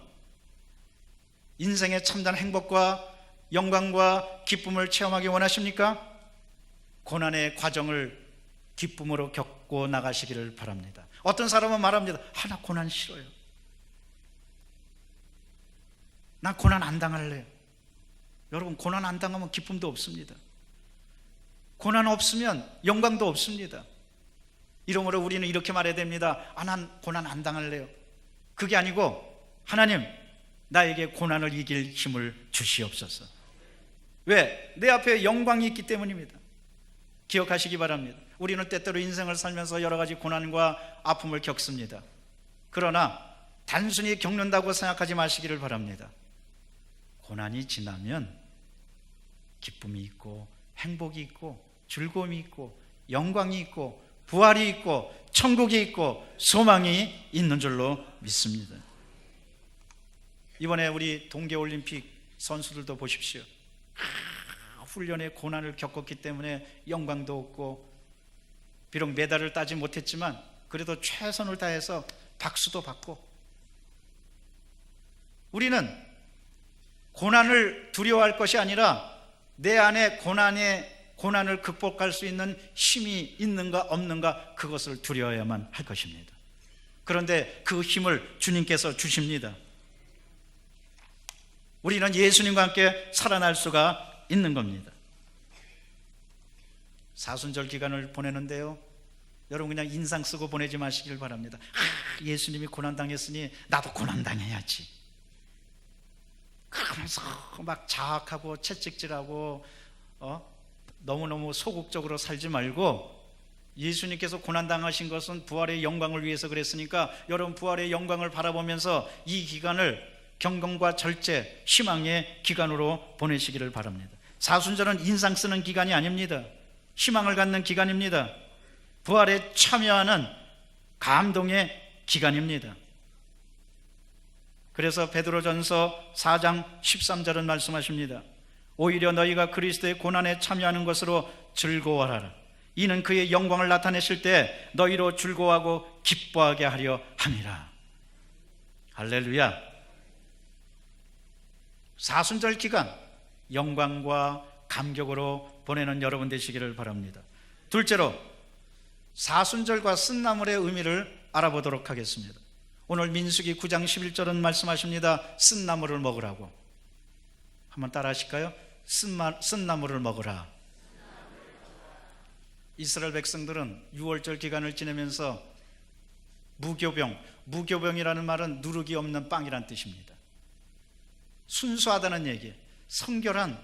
인생의 참된 행복과 영광과 기쁨을 체험하기 원하십니까? 고난의 과정을 기쁨으로 겪고 나가시기를 바랍니다. 어떤 사람은 말합니다. 나 고난 싫어요. 나 고난 안 당할래요. 여러분, 고난 안 당하면 기쁨도 없습니다. 고난 없으면 영광도 없습니다. 이러므로 우리는 이렇게 말해야 됩니다. 난 고난 안 당할래요. 그게 아니고, 하나님 나에게 고난을 이길 힘을 주시옵소서. 왜? 내 앞에 영광이 있기 때문입니다. 기억하시기 바랍니다. 우리는 때때로 인생을 살면서 여러 가지 고난과 아픔을 겪습니다. 그러나 단순히 겪는다고 생각하지 마시기를 바랍니다. 고난이 지나면 기쁨이 있고, 행복이 있고, 즐거움이 있고, 영광이 있고, 부활이 있고, 천국이 있고, 소망이 있는 줄로 믿습니다. 이번에 우리 동계올림픽 선수들도 보십시오. 훈련에 고난을 겪었기 때문에 영광도 없고, 비록 메달을 따지 못했지만 그래도 최선을 다해서 박수도 받고. 우리는 고난을 두려워할 것이 아니라 내 안에 고난을 극복할 수 있는 힘이 있는가 없는가, 그것을 두려워야만 할 것입니다. 그런데 그 힘을 주님께서 주십니다. 우리는 예수님과 함께 살아날 수가 있는 겁니다. 사순절 기간을 보내는데요, 여러분 그냥 인상 쓰고 보내지 마시길 바랍니다. 예수님이 고난당했으니 나도 고난당해야지, 그러면서 막 자학하고 채찍질하고 너무너무 소극적으로 살지 말고, 예수님께서 고난당하신 것은 부활의 영광을 위해서 그랬으니까 여러분 부활의 영광을 바라보면서 이 기간을 경건과 절제, 희망의 기간으로 보내시기를 바랍니다. 사순절은 인상 쓰는 기간이 아닙니다. 희망을 갖는 기간입니다. 부활에 참여하는 감동의 기간입니다. 그래서 베드로전서 4장 13절은 말씀하십니다. 오히려 너희가 그리스도의 고난에 참여하는 것으로 즐거워하라. 이는 그의 영광을 나타내실 때 너희로 즐거워하고 기뻐하게 하려 함이라. 할렐루야. 사순절 기간 영광과 감격으로 보내는 여러분 되시기를 바랍니다. 둘째로, 사순절과 쓴나물의 의미를 알아보도록 하겠습니다. 오늘 민수기 9장 11절은 말씀하십니다. 쓴나물을 먹으라고. 한번 따라 하실까요? 쓴나물을 먹으라. 이스라엘 백성들은 6월절 기간을 지내면서 무교병이라는 말은 누룩이 없는 빵이란 뜻입니다. 순수하다는 얘기, 성결한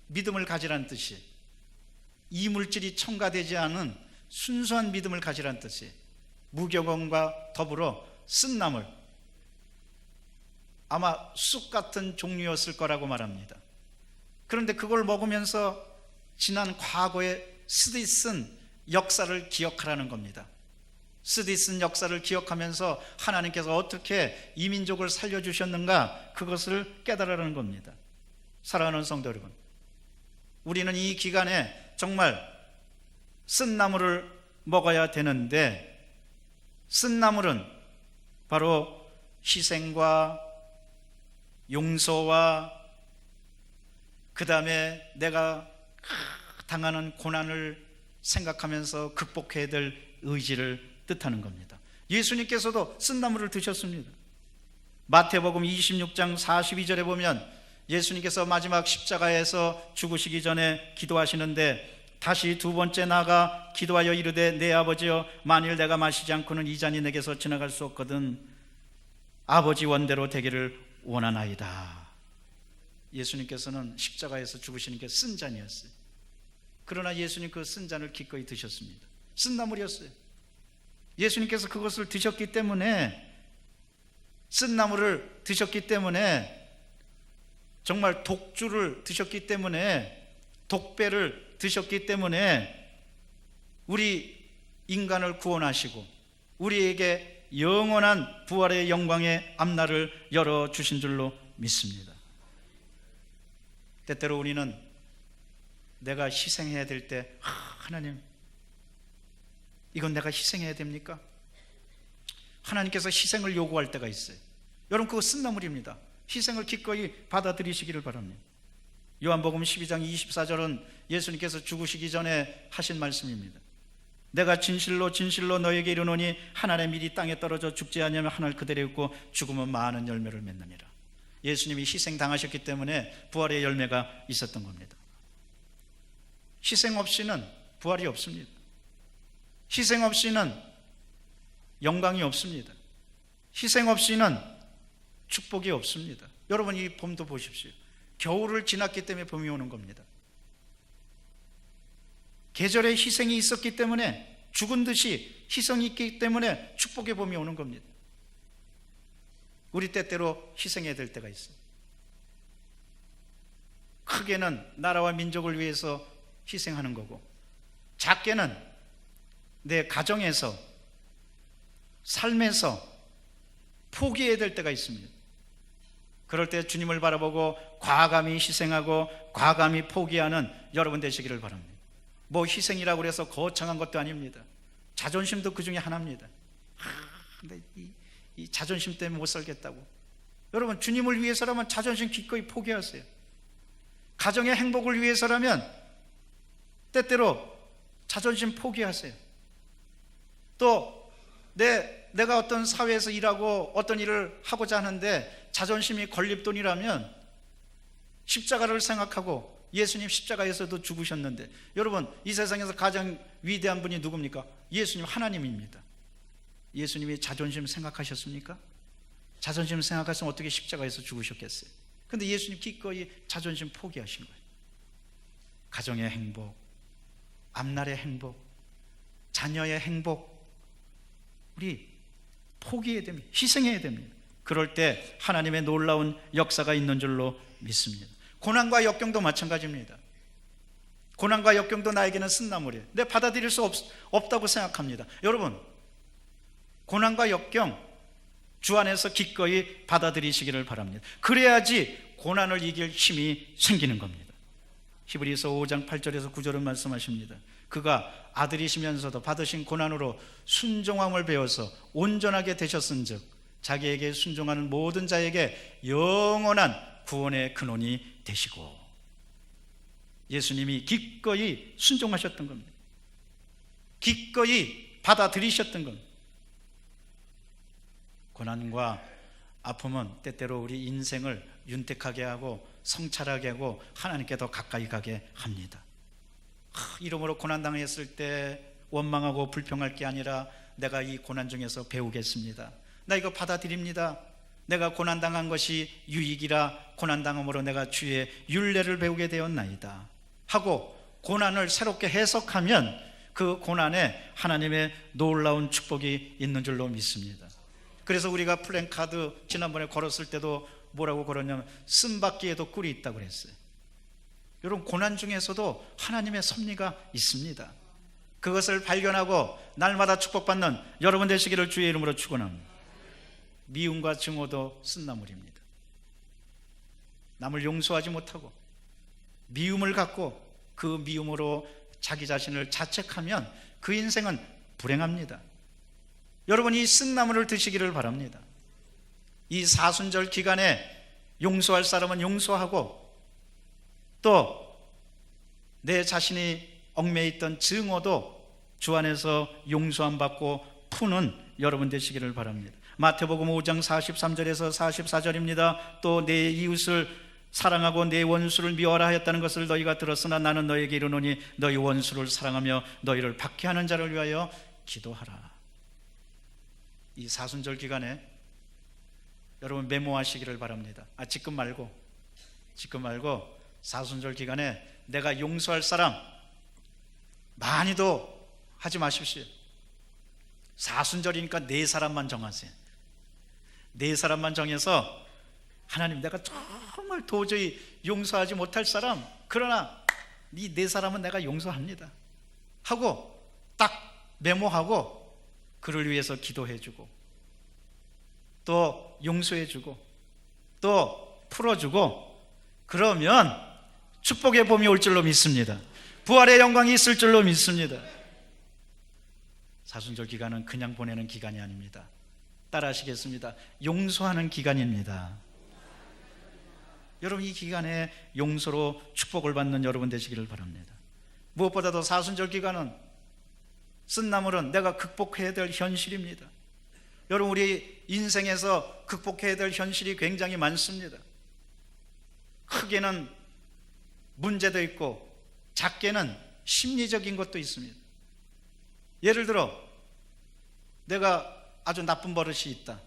믿음을 가지라는 뜻이, 이물질이 첨가되지 않은 순수한 믿음을 가지라는 뜻이, 무교병과 더불어 쓴나물, 아마 쑥 같은 종류였을 거라고 말합니다. 그런데 그걸 먹으면서 지난 과거의 쓰디쓴 역사를 기억하라는 겁니다. 쓰디쓴 역사를 기억하면서 하나님께서 어떻게 이 민족을 살려주셨는가, 그것을 깨달으라는 겁니다. 사랑하는 성도 여러분, 우리는 이 기간에 정말 쓴나물을 먹어야 되는데, 쓴나물은 바로 희생과 용서와 그 다음에 내가 당하는 고난을 생각하면서 극복해야 될 의지를 뜻하는 겁니다. 예수님께서도 쓴나물을 드셨습니다. 마태복음 26장 42절에 보면 예수님께서 마지막 십자가에서 죽으시기 전에 기도하시는데 다시 두 번째 나아가 기도하여 이르되 내 아버지여 만일 내가 마시지 않고는 이 잔이 내게서 지나갈 수 없거든 아버지 원대로 되기를 원하나이다. 예수님께서는 십자가에서 죽으시는 게 쓴 잔이었어요. 그러나 예수님 그 쓴 잔을 기꺼이 드셨습니다. 쓴나물이었어요. 예수님께서 그것을 드셨기 때문에, 쓴나물을 드셨기 때문에, 정말 독주를 드셨기 때문에, 독배를 드셨기 때문에 우리 인간을 구원하시고 우리에게 영원한 부활의 영광의 앞날을 열어주신 줄로 믿습니다. 때때로 우리는 내가 희생해야 될 때 하나님, 이건 내가 희생해야 됩니까? 하나님께서 희생을 요구할 때가 있어요. 여러분, 그거 쓴나물입니다. 희생을 기꺼이 받아들이시기를 바랍니다. 요한복음 12장 24절은 예수님께서 죽으시기 전에 하신 말씀입니다. 내가 진실로 진실로 너에게 이르노니 한 알의 밀이 땅에 떨어져 죽지 아니하면 한 알 그대로 있고 죽으면 많은 열매를 맺느니라. 예수님이 희생당하셨기 때문에 부활의 열매가 있었던 겁니다. 희생 없이는 부활이 없습니다. 희생 없이는 영광이 없습니다. 희생 없이는 축복이 없습니다. 여러분, 이 봄도 보십시오. 겨울을 지났기 때문에 봄이 오는 겁니다. 계절의 희생이 있었기 때문에, 죽은 듯이 희생이 있기 때문에 축복의 봄이 오는 겁니다. 우리 때때로 희생해야 될 때가 있어요. 크게는 나라와 민족을 위해서 희생하는 거고, 작게는 내 가정에서, 삶에서 포기해야 될 때가 있습니다. 그럴 때 주님을 바라보고 과감히 희생하고 과감히 포기하는 여러분 되시기를 바랍니다. 뭐 희생이라고 해서 거창한 것도 아닙니다. 자존심도 그 중에 하나입니다. 근데 이 자존심 때문에 못 살겠다고. 여러분, 주님을 위해서라면 자존심 기꺼이 포기하세요. 가정의 행복을 위해서라면 때때로 자존심 포기하세요. 또 내가 어떤 사회에서 일하고 어떤 일을 하고자 하는데 자존심이 걸림돌이라면 십자가를 생각하고, 예수님 십자가에서도 죽으셨는데, 여러분, 이 세상에서 가장 위대한 분이 누굽니까? 예수님, 하나님입니다. 예수님이 자존심 생각하셨습니까? 자존심 생각하시면 어떻게 십자가에서 죽으셨겠어요? 근데 예수님 기꺼이 자존심 포기하신 거예요. 가정의 행복, 앞날의 행복, 자녀의 행복, 우리 포기해야 됩니다. 희생해야 됩니다. 그럴 때 하나님의 놀라운 역사가 있는 줄로 믿습니다. 고난과 역경도 마찬가지입니다. 고난과 역경도 나에게는 쓴나물이에요. 내가 받아들일 수 없다고 생각합니다. 여러분, 고난과 역경 주 안에서 기꺼이 받아들이시기를 바랍니다. 그래야지 고난을 이길 힘이 생기는 겁니다. 히브리서 5장 8절에서 9절은 말씀하십니다. 그가 아들이시면서도 받으신 고난으로 순종함을 배워서 온전하게 되셨은즉 자기에게 순종하는 모든 자에게 영원한 구원의 근원이 되시고. 예수님이 기꺼이 순종하셨던 겁니다. 기꺼이 받아들이셨던 겁니다. 고난과 아픔은 때때로 우리 인생을 윤택하게 하고 성찰하게 하고 하나님께 더 가까이 가게 합니다. 이러므로 고난당했을 때 원망하고 불평할 게 아니라 내가 이 고난 중에서 배우겠습니다. 나 이거 받아들입니다. 내가 고난당한 것이 유익이라 고난당함으로 내가 주의 율례를 배우게 되었나이다 하고 고난을 새롭게 해석하면 그 고난에 하나님의 놀라운 축복이 있는 줄로 믿습니다. 그래서 우리가 플랜카드 지난번에 걸었을 때도 뭐라고 걸었냐면 쓴바퀴에도 꿀이 있다고 그랬어요. 여러분, 고난 중에서도 하나님의 섭리가 있습니다. 그것을 발견하고 날마다 축복받는 여러분 되시기를 주의 이름으로 축원합니다. 미움과 증오도 쓴나물입니다. 남을 용서하지 못하고 미움을 갖고 그 미움으로 자기 자신을 자책하면 그 인생은 불행합니다. 여러분, 이 쓴나물을 드시기를 바랍니다. 이 사순절 기간에 용서할 사람은 용서하고, 또 내 자신이 얽매여 있던 증오도 주 안에서 용서함 받고 푸는 여러분 되시기를 바랍니다. 마태복음 5장 43절에서 44절입니다. 또 내 이웃을 사랑하고 내 원수를 미워하라 하였다는 것을 너희가 들었으나 나는 너희에게 이르노니 너희 원수를 사랑하며 너희를 박해하는 자를 위하여 기도하라. 이 사순절 기간에 여러분 메모하시기를 바랍니다. 지금 말고 사순절 기간에 내가 용서할 사람 많이도 하지 마십시오. 사순절이니까 4사람만 정하세요. 4사람만 정해서 하나님, 내가 정말 도저히 용서하지 못할 사람, 그러나 이 4사람은 내가 용서합니다 하고 딱 메모하고 그를 위해서 기도해주고 또 용서해주고 또 풀어주고, 그러면 축복의 봄이 올 줄로 믿습니다. 부활의 영광이 있을 줄로 믿습니다. 사순절 기간은 그냥 보내는 기간이 아닙니다. 따라 하시겠습니다. 용서하는 기간입니다. 여러분, 이 기간에 용서로 축복을 받는 여러분 되시기를 바랍니다. 무엇보다도 사순절 기간은, 쓴나물은 내가 극복해야 될 현실입니다. 여러분, 우리 인생에서 극복해야 될 현실이 굉장히 많습니다. 크게는 문제도 있고 작게는 심리적인 것도 있습니다. 예를 들어 내가 아주 나쁜 버릇이 있다,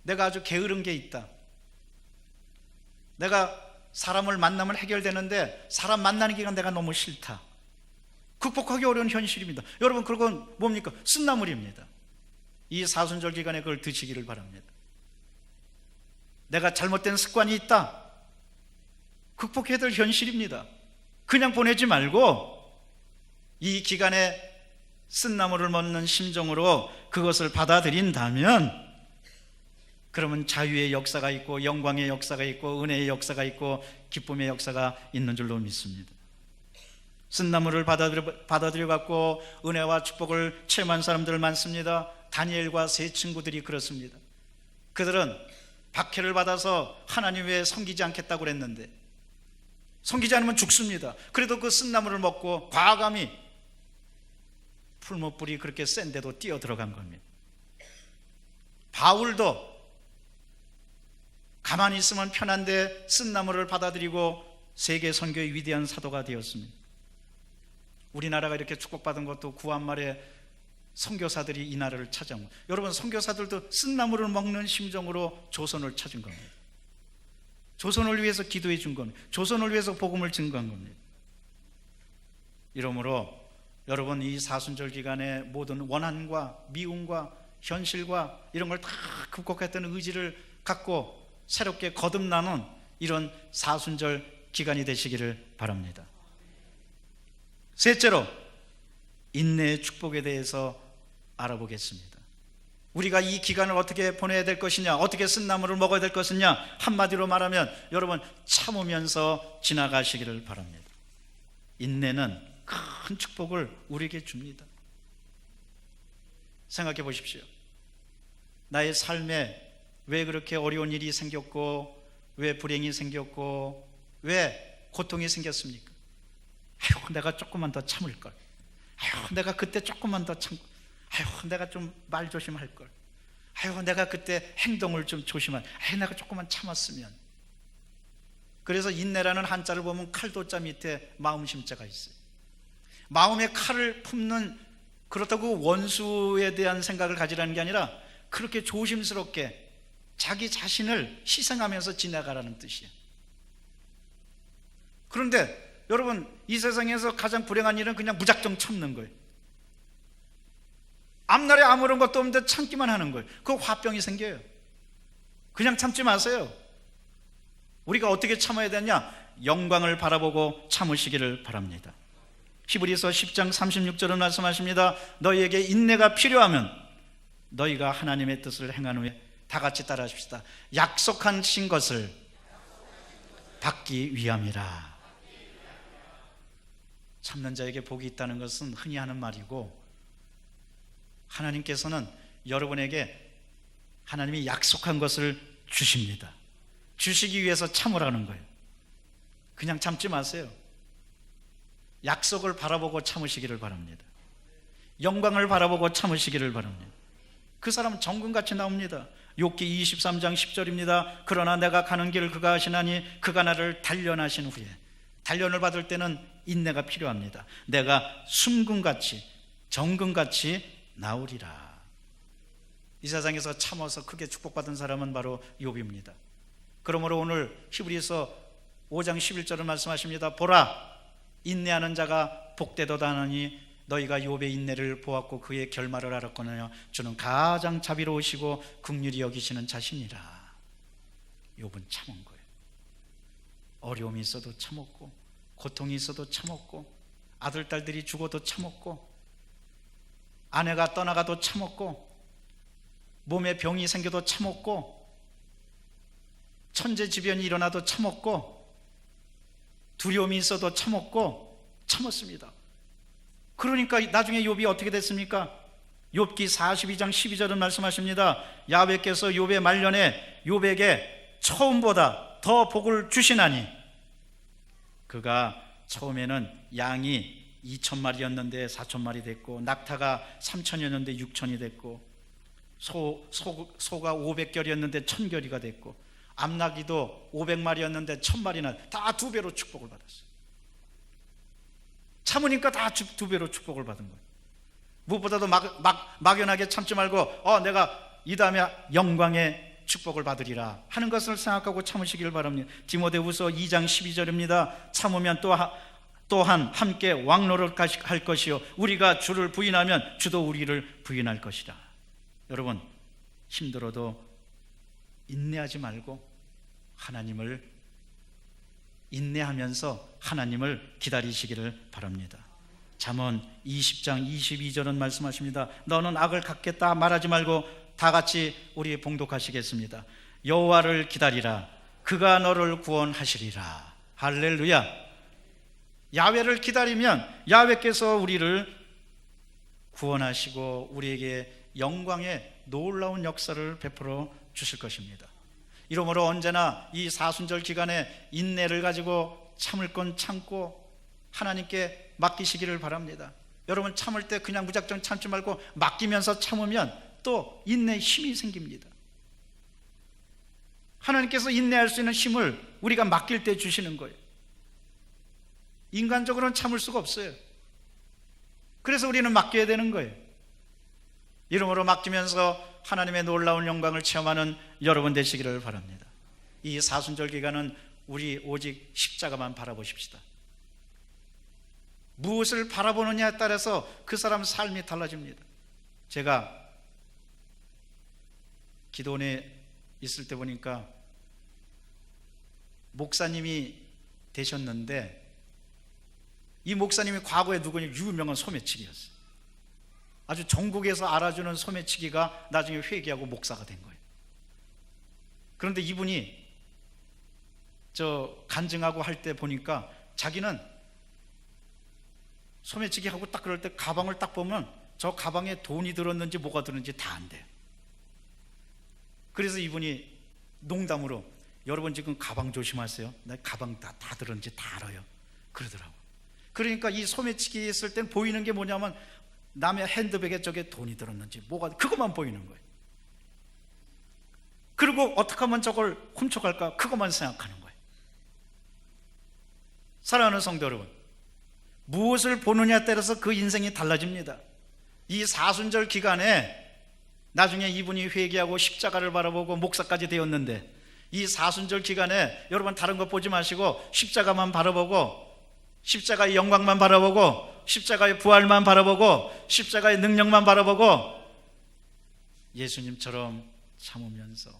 내가 아주 게으른 게 있다, 내가 사람을 만나면 해결되는데 사람 만나는 기간 내가 너무 싫다. 극복하기 어려운 현실입니다. 여러분, 그건 뭡니까? 쓴나물입니다. 이 사순절 기간에 그걸 드시기를 바랍니다. 내가 잘못된 습관이 있다, 극복해야 될 현실입니다. 그냥 보내지 말고 이 기간에 쓴나물을 먹는 심정으로 그것을 받아들인다면, 그러면 자유의 역사가 있고 영광의 역사가 있고 은혜의 역사가 있고 기쁨의 역사가 있는 줄로 믿습니다. 쓴나물을 받아들여 갖고 은혜와 축복을 체험한 사람들 많습니다. 다니엘과 세 친구들이 그렇습니다. 그들은 박해를 받아서 하나님 외에 섬기지 않겠다고 그랬는데 섬기지 않으면 죽습니다. 그래도 그 쓴나물을 먹고 과감히 풀무불이 그렇게 센데도 뛰어 들어간 겁니다. 바울도 가만히 있으면 편한데 쓴나물을 받아들이고 세계 선교의 위대한 사도가 되었습니다. 우리나라가 이렇게 축복받은 것도 구한말에 선교사들이 이 나라를 찾아온 거예요. 여러분, 선교사들도 쓴나물을 먹는 심정으로 조선을 찾은 겁니다. 조선을 위해서 기도해 준 겁니다. 조선을 위해서 복음을 증거한 겁니다. 이러므로 여러분, 이 사순절 기간에 모든 원한과 미움과 현실과 이런 걸 다 극복했던 의지를 갖고 새롭게 거듭나는 이런 사순절 기간이 되시기를 바랍니다. 셋째로, 인내의 축복에 대해서 알아보겠습니다. 우리가 이 기간을 어떻게 보내야 될 것이냐, 어떻게 쓴나물을 먹어야 될 것이냐, 한마디로 말하면 여러분, 참으면서 지나가시기를 바랍니다. 인내는 큰 축복을 우리에게 줍니다. 생각해 보십시오. 나의 삶에 왜 그렇게 어려운 일이 생겼고, 왜 불행이 생겼고, 왜 고통이 생겼습니까? 아유, 내가 조금만 더 참을걸. 아유, 내가 그때 조금만 더 참고, 아유, 내가 좀 말 조심할 걸. 아유, 내가 그때 행동을 좀 조심할. 아유, 내가 조금만 참았으면. 그래서 인내라는 한자를 보면 칼도자 밑에 마음심자가 있어요. 마음에 칼을 품는, 그렇다고 원수에 대한 생각을 가지라는 게 아니라 그렇게 조심스럽게 자기 자신을 희생하면서 지나가라는 뜻이에요. 그런데 여러분, 이 세상에서 가장 불행한 일은 그냥 무작정 참는 거예요. 앞날에 아무런 것도 없는데 참기만 하는 거예요. 그 화병이 생겨요. 그냥 참지 마세요. 우리가 어떻게 참아야 되냐? 영광을 바라보고 참으시기를 바랍니다. 히브리서 10장 36절은 말씀하십니다. 너희에게 인내가 필요하면 너희가 하나님의 뜻을 행한 후에, 다 같이 따라 하십시다. 약속하신 것을 받기 위함이라. 참는 자에게 복이 있다는 것은 흔히 하는 말이고, 하나님께서는 여러분에게 하나님이 약속한 것을 주십니다. 주시기 위해서 참으라는 거예요. 그냥 참지 마세요. 약속을 바라보고 참으시기를 바랍니다. 영광을 바라보고 참으시기를 바랍니다. 그 사람은 정금같이 나옵니다. 욥기 23장 10절입니다. 그러나 내가 가는 길을 그가 아시나니 그가 나를 단련하신 후에, 단련을 받을 때는 인내가 필요합니다. 내가 순금같이 정금같이 나오리라. 이 세상에서 참아서 크게 축복받은 사람은 바로 욥입니다. 그러므로 오늘 히브리서 5장 11절을 말씀하십니다. 보라, 인내하는 자가 복되도다 하니 너희가 욥의 인내를 보았고 그의 결말을 알았거니와 주는 가장 자비로우시고 긍휼히 여기시는 자신이라. 욥은 참은 거예요. 어려움이 있어도 참았고, 고통이 있어도 참았고, 아들 딸들이 죽어도 참았고, 아내가 떠나가도 참았고, 몸에 병이 생겨도 참았고, 천재지변이 일어나도 참았고, 두려움이 있어도 참았고, 참았습니다. 그러니까 나중에 욥이 어떻게 됐습니까? 욥기 42장 12절은 말씀하십니다. 야훼께서 욥의 말년에 욥에게 처음보다 더 복을 주시나니, 그가 처음에는 양이 2,000마리였는데 4,000마리 됐고, 낙타가 3,000이었는데 6,000이 됐고, 소가 500결이었는데 1,000결이가 됐고, 암나귀도 500마리였는데 1,000마리나 다 2배로 축복을 받았어요. 참으니까 다 2배로 축복을 받은 거예요. 무엇보다도 막연하게 참지 말고 내가 이 다음에 영광의 축복을 받으리라 하는 것을 생각하고 참으시길 바랍니다. 디모데후서 2장 12절입니다. 참으면 또한 함께 왕노릇 할 것이요 우리가 주를 부인하면 주도 우리를 부인할 것이라. 여러분, 힘들어도 인내하지 말고 하나님을 인내하면서 하나님을 기다리시기를 바랍니다. 잠언 20장 22절은 말씀하십니다. 너는 악을 갚겠다 말하지 말고 다 같이 우리 봉독하시겠습니다. 여호와를 기다리라. 그가 너를 구원하시리라. 할렐루야. 야훼를 기다리면 야훼께서 우리를 구원하시고 우리에게 영광의 놀라운 역사를 베풀어 주실 것입니다. 이러므로 언제나 이 사순절 기간에 인내를 가지고 참을 건 참고 하나님께 맡기시기를 바랍니다. 여러분, 참을 때 그냥 무작정 참지 말고 맡기면서 참으면 또 인내의 힘이 생깁니다. 하나님께서 인내할 수 있는 힘을 우리가 맡길 때 주시는 거예요. 인간적으로는 참을 수가 없어요. 그래서 우리는 맡겨야 되는 거예요. 이러므로 맡기면서 하나님의 놀라운 영광을 체험하는 여러분 되시기를 바랍니다. 이 사순절 기간은 우리 오직 십자가만 바라보십시다. 무엇을 바라보느냐에 따라서 그 사람 삶이 달라집니다. 제가 기도원에 있을 때 보니까 목사님이 되셨는데, 이 목사님이 과거에 누구냐, 유명한 소매치기였어요. 아주 전국에서 알아주는 소매치기가 나중에 회개하고 목사가 된 거예요. 그런데 이분이 간증하고 할 때 보니까 자기는 소매치기 하고 딱 그럴 때 가방을 딱 보면 저 가방에 돈이 들었는지 뭐가 들었는지 다 안 돼요. 그래서 이분이 농담으로 여러분 지금 가방 조심하세요. 나 가방 다 들었는지 다 알아요. 그러더라고. 그러니까 이 소매치기 했을 땐 보이는 게 뭐냐면 남의 핸드백에 저게 돈이 들었는지 뭐가, 그것만 보이는 거예요. 그리고 어떻게 하면 저걸 훔쳐갈까, 그것만 생각하는 거예요. 사랑하는 성도 여러분, 무엇을 보느냐에 따라서 그 인생이 달라집니다. 이 사순절 기간에 나중에 이분이 회개하고 십자가를 바라보고 목사까지 되었는데, 이 사순절 기간에 여러분 다른 것 보지 마시고 십자가만 바라보고, 십자가의 영광만 바라보고, 십자가의 부활만 바라보고, 십자가의 능력만 바라보고 예수님처럼 참으면서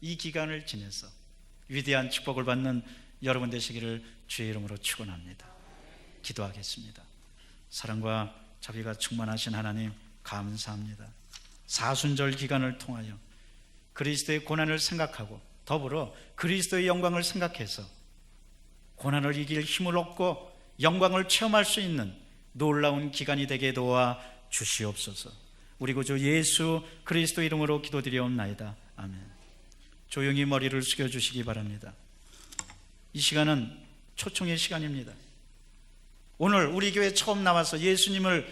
이 기간을 지내서 위대한 축복을 받는 여러분 되시기를 주의 이름으로 축원합니다. 기도하겠습니다. 사랑과 자비가 충만하신 하나님, 감사합니다. 사순절 기간을 통하여 그리스도의 고난을 생각하고 더불어 그리스도의 영광을 생각해서 고난을 이길 힘을 얻고 영광을 체험할 수 있는 놀라운 기간이 되게 도와 주시옵소서. 우리 구주 예수 그리스도 이름으로 기도드리옵나이다. 아멘. 조용히 머리를 숙여주시기 바랍니다. 이 시간은 초청의 시간입니다. 오늘 우리 교회 처음 나와서 예수님을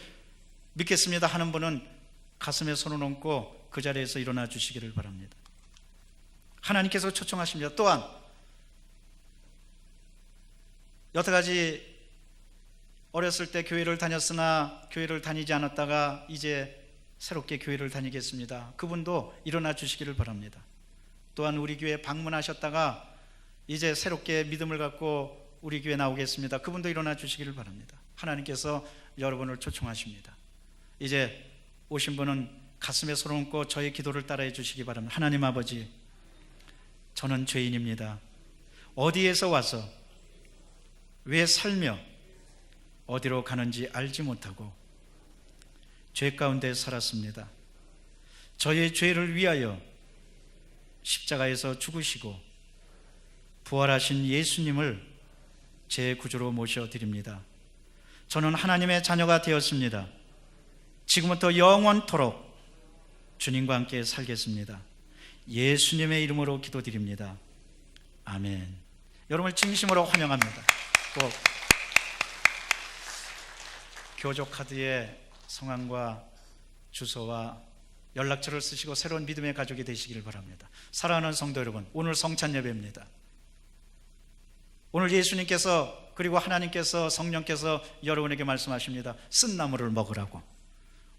믿겠습니다 하는 분은 가슴에 손을 얹고 그 자리에서 일어나 주시기를 바랍니다. 하나님께서 초청하십니다. 또한 여태까지 어렸을 때 교회를 다녔으나 교회를 다니지 않았다가 이제 새롭게 교회를 다니겠습니다. 그분도 일어나 주시기를 바랍니다. 또한 우리 교회 방문하셨다가 이제 새롭게 믿음을 갖고 우리 교회 나오겠습니다. 그분도 일어나 주시기를 바랍니다. 하나님께서 여러분을 초청하십니다. 이제 오신 분은 가슴에 손을 얹고 저의 기도를 따라해 주시기 바랍니다. 하나님 아버지, 저는 죄인입니다. 어디에서 와서 왜 살며 어디로 가는지 알지 못하고 죄 가운데 살았습니다. 저의 죄를 위하여 십자가에서 죽으시고 부활하신 예수님을 제 구주로 모셔드립니다. 저는 하나님의 자녀가 되었습니다. 지금부터 영원토록 주님과 함께 살겠습니다. 예수님의 이름으로 기도드립니다. 아멘. 여러분을 진심으로 환영합니다. 꼭 교조 카드에 성함과 주소와 연락처를 쓰시고 새로운 믿음의 가족이 되시기를 바랍니다. 사랑하는 성도 여러분, 오늘 성찬 예배입니다. 오늘 예수님께서 그리고 하나님께서 성령께서 여러분에게 말씀하십니다. 쓴 나물을 먹으라고.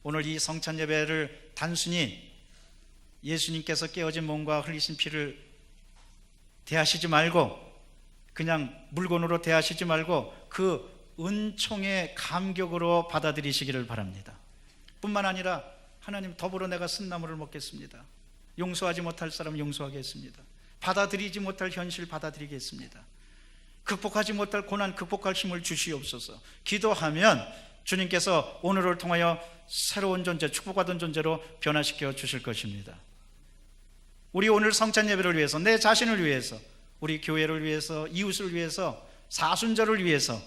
오늘 이 성찬 예배를 단순히 예수님께서 깨어진 몸과 흘리신 피를 대하시지 말고, 그냥 물건으로 대하시지 말고 그 은총의 감격으로 받아들이시기를 바랍니다. 뿐만 아니라 하나님, 더불어 내가 쓴 나물을 먹겠습니다. 용서하지 못할 사람 용서하겠습니다. 받아들이지 못할 현실 받아들이겠습니다. 극복하지 못할 고난 극복할 힘을 주시옵소서. 기도하면 주님께서 오늘을 통하여 새로운 존재, 축복받은 존재로 변화시켜 주실 것입니다. 우리 오늘 성찬 예배를 위해서, 내 자신을 위해서, 우리 교회를 위해서, 이웃을 위해서, 사순절을 위해서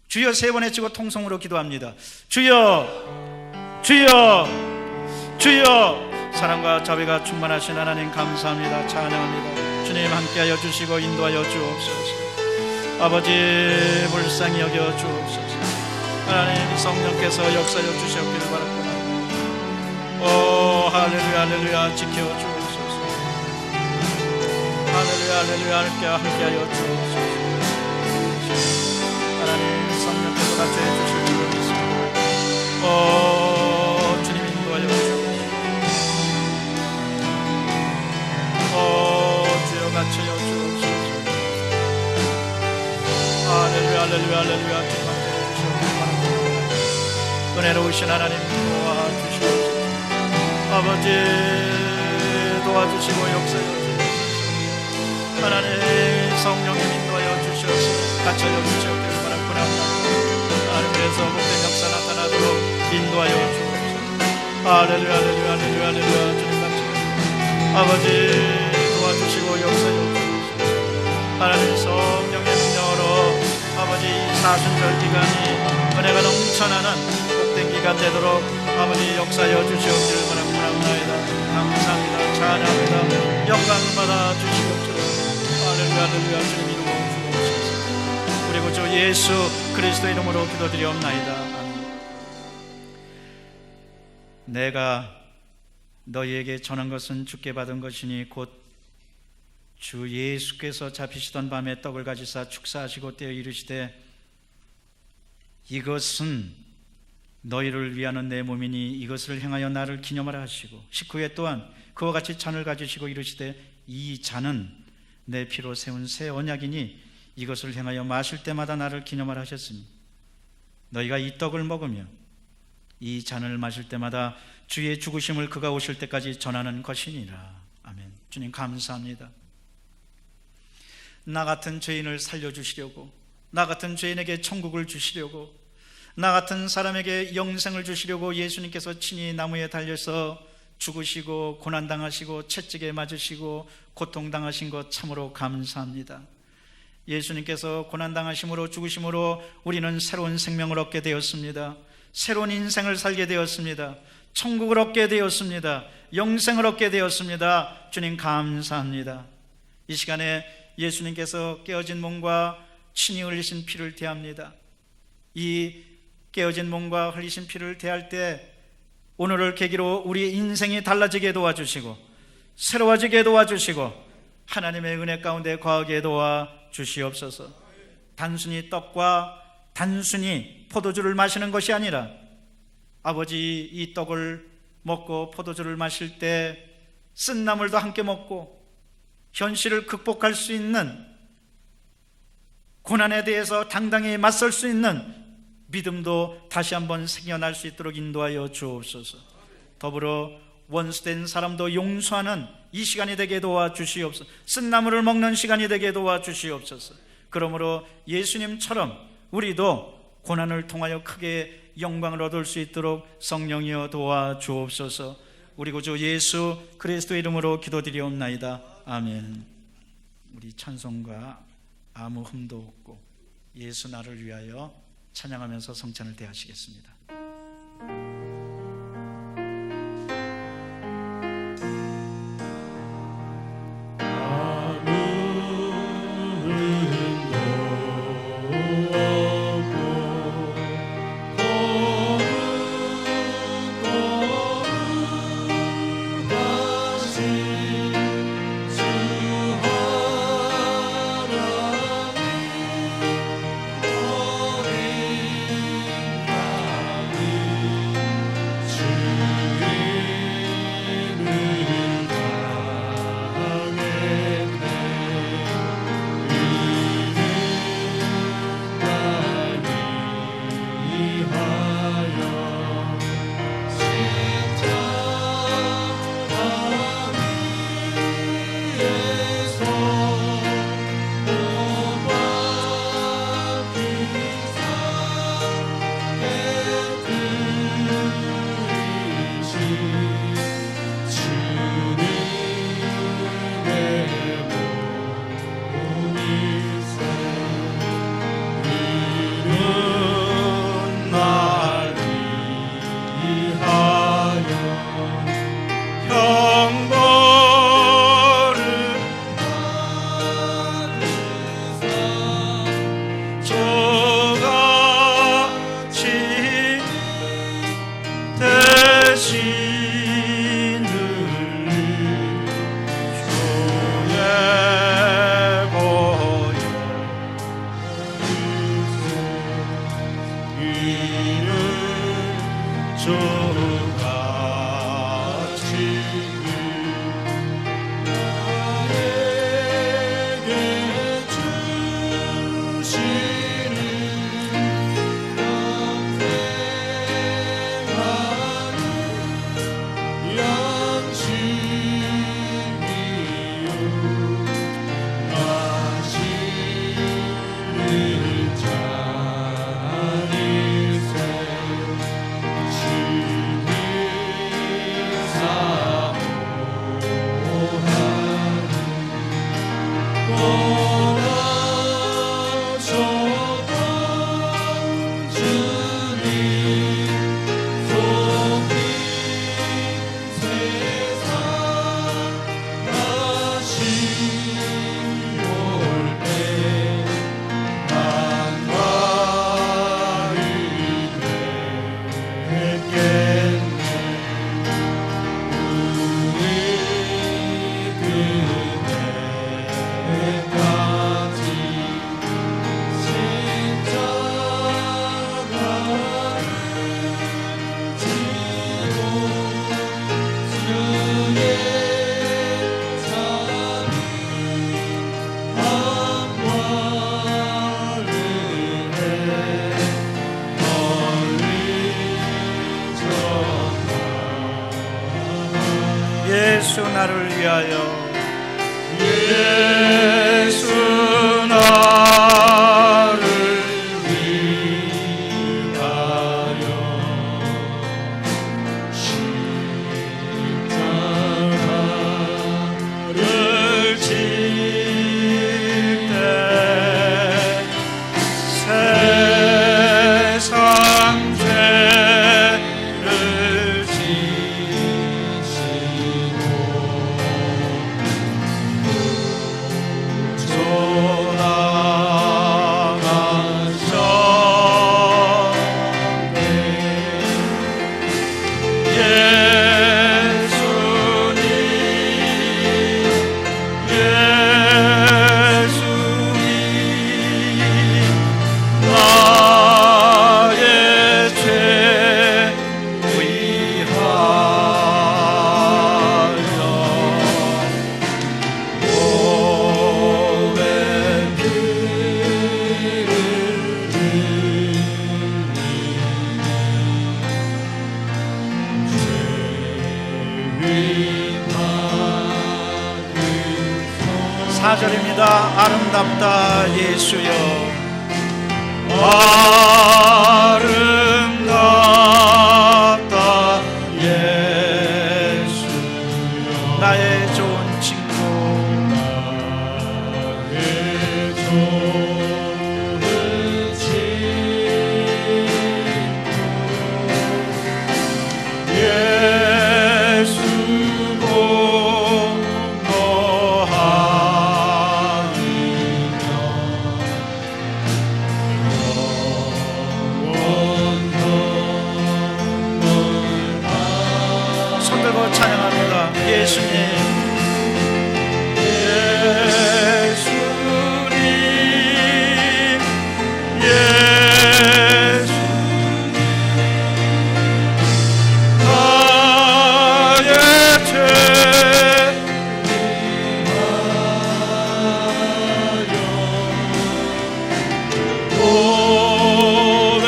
주여 세 번 외치고 통성으로 기도합니다. 주여, 주여, 주여. 사랑과 자비가 충만하신 하나님 감사합니다. 찬양합니다. 주님 함께하여 주시고 인도하여 주옵소서. 아버지 불쌍히 여겨 주옵소서. 하나님 성령께서 역사여 주시옵기를 바랍니다. 오 할렐루야, 할렐루야. 지켜 주옵소서. 할렐루야, 할렐루야. 함께하여 주옵소서. 하나님 성령께서 같이 해주실 줄 믿습니다. 오 주님 인도하여 주옵소서. 오 주여 같이여 주옵소서. 할렐루야, 할렐루야, 할렐루야. 주님 함께해 주시옵기를 바랍니다. 은혜로우신 하나님 도와주시옵소서. 아버지 도와주시고 역사여 주옵소서. 하나님 성령님 인도하여 주시옵소서. 같이여 주시옵기를 바랍니다. 하나님께서 복된 역사 나타나도록 인도하여 주옵소서. 할렐루야, 할렐루야, 할렐루야, 할렐루야. 주님 같이 아버지 도와주시고 역사여 주옵소서. 하나님 성령의 능력으로 아버지 사순절 기간이 은혜가 넘쳐나는 복된 기간 되도록 아버지 역사여 주시옵기를 바랍니다. 감사합니다. 찬양합니다. 영광을 받아 주시옵소서. 할렐루야, 할렐루야. 주님 이름으로 주옵소서. 우리 구주 예수 그리스도 이름으로 기도드리옵나이다. 아멘. 내가 너희에게 전한 것은 주께 받은 것이니 곧 주 예수께서 잡히시던 밤에 떡을 가지사 축사하시고 떼어 이르시되 이것은 너희를 위하는 내 몸이니 이것을 행하여 나를 기념하라 하시고 19회 또한 그와 같이 잔을 가지시고 이르시되 이 잔은 내 피로 세운 새 언약이니 이것을 행하여 마실 때마다 나를 기념하라 하셨으니 너희가 이 떡을 먹으며 이 잔을 마실 때마다 주의 죽으심을 그가 오실 때까지 전하는 것이니라. 아멘. 주님 감사합니다. 나 같은 죄인을 살려주시려고, 나 같은 죄인에게 천국을 주시려고, 나 같은 사람에게 영생을 주시려고 예수님께서 친히 나무에 달려서 죽으시고 고난당하시고 채찍에 맞으시고 고통당하신 것 참으로 감사합니다. 예수님께서 고난당하심으로 죽으심으로 우리는 새로운 생명을 얻게 되었습니다. 새로운 인생을 살게 되었습니다. 천국을 얻게 되었습니다. 영생을 얻게 되었습니다. 주님 감사합니다. 이 시간에 예수님께서 깨어진 몸과 친히 흘리신 피를 대합니다. 이 깨어진 몸과 흘리신 피를 대할 때 오늘을 계기로 우리 인생이 달라지게 도와주시고 새로워지게 도와주시고 하나님의 은혜 가운데 거하게 도와주시옵소서. 단순히 떡과 단순히 포도주를 마시는 것이 아니라 아버지, 이 떡을 먹고 포도주를 마실 때 쓴나물도 함께 먹고 현실을 극복할 수 있는, 고난에 대해서 당당히 맞설 수 있는 믿음도 다시 한번 생겨날 수 있도록 인도하여 주옵소서. 더불어 원수된 사람도 용서하는 이 시간이 되게 도와주시옵소서. 쓴나물을 먹는 시간이 되게 도와주시옵소서. 그러므로 예수님처럼 우리도 고난을 통하여 크게 영광을 얻을 수 있도록 성령이여 도와주옵소서. 우리 구주 예수 그리스도의 이름으로 기도드리옵나이다. 아멘. 우리 찬송가 아무 흠도 없고 예수 나를 위하여 찬양하면서 성찬을 대하시겠습니다. 예수 나를 위하여 예수 나를 위하여 십자가를 질 때 세상 죄를 지시고 4절입니다. 아름답다 예수여, 아름답다 예수여, 나의 좋은 친구, 나의 좋은 친구 예수 예수님, 예수님, 예수, 나의 죄 몸에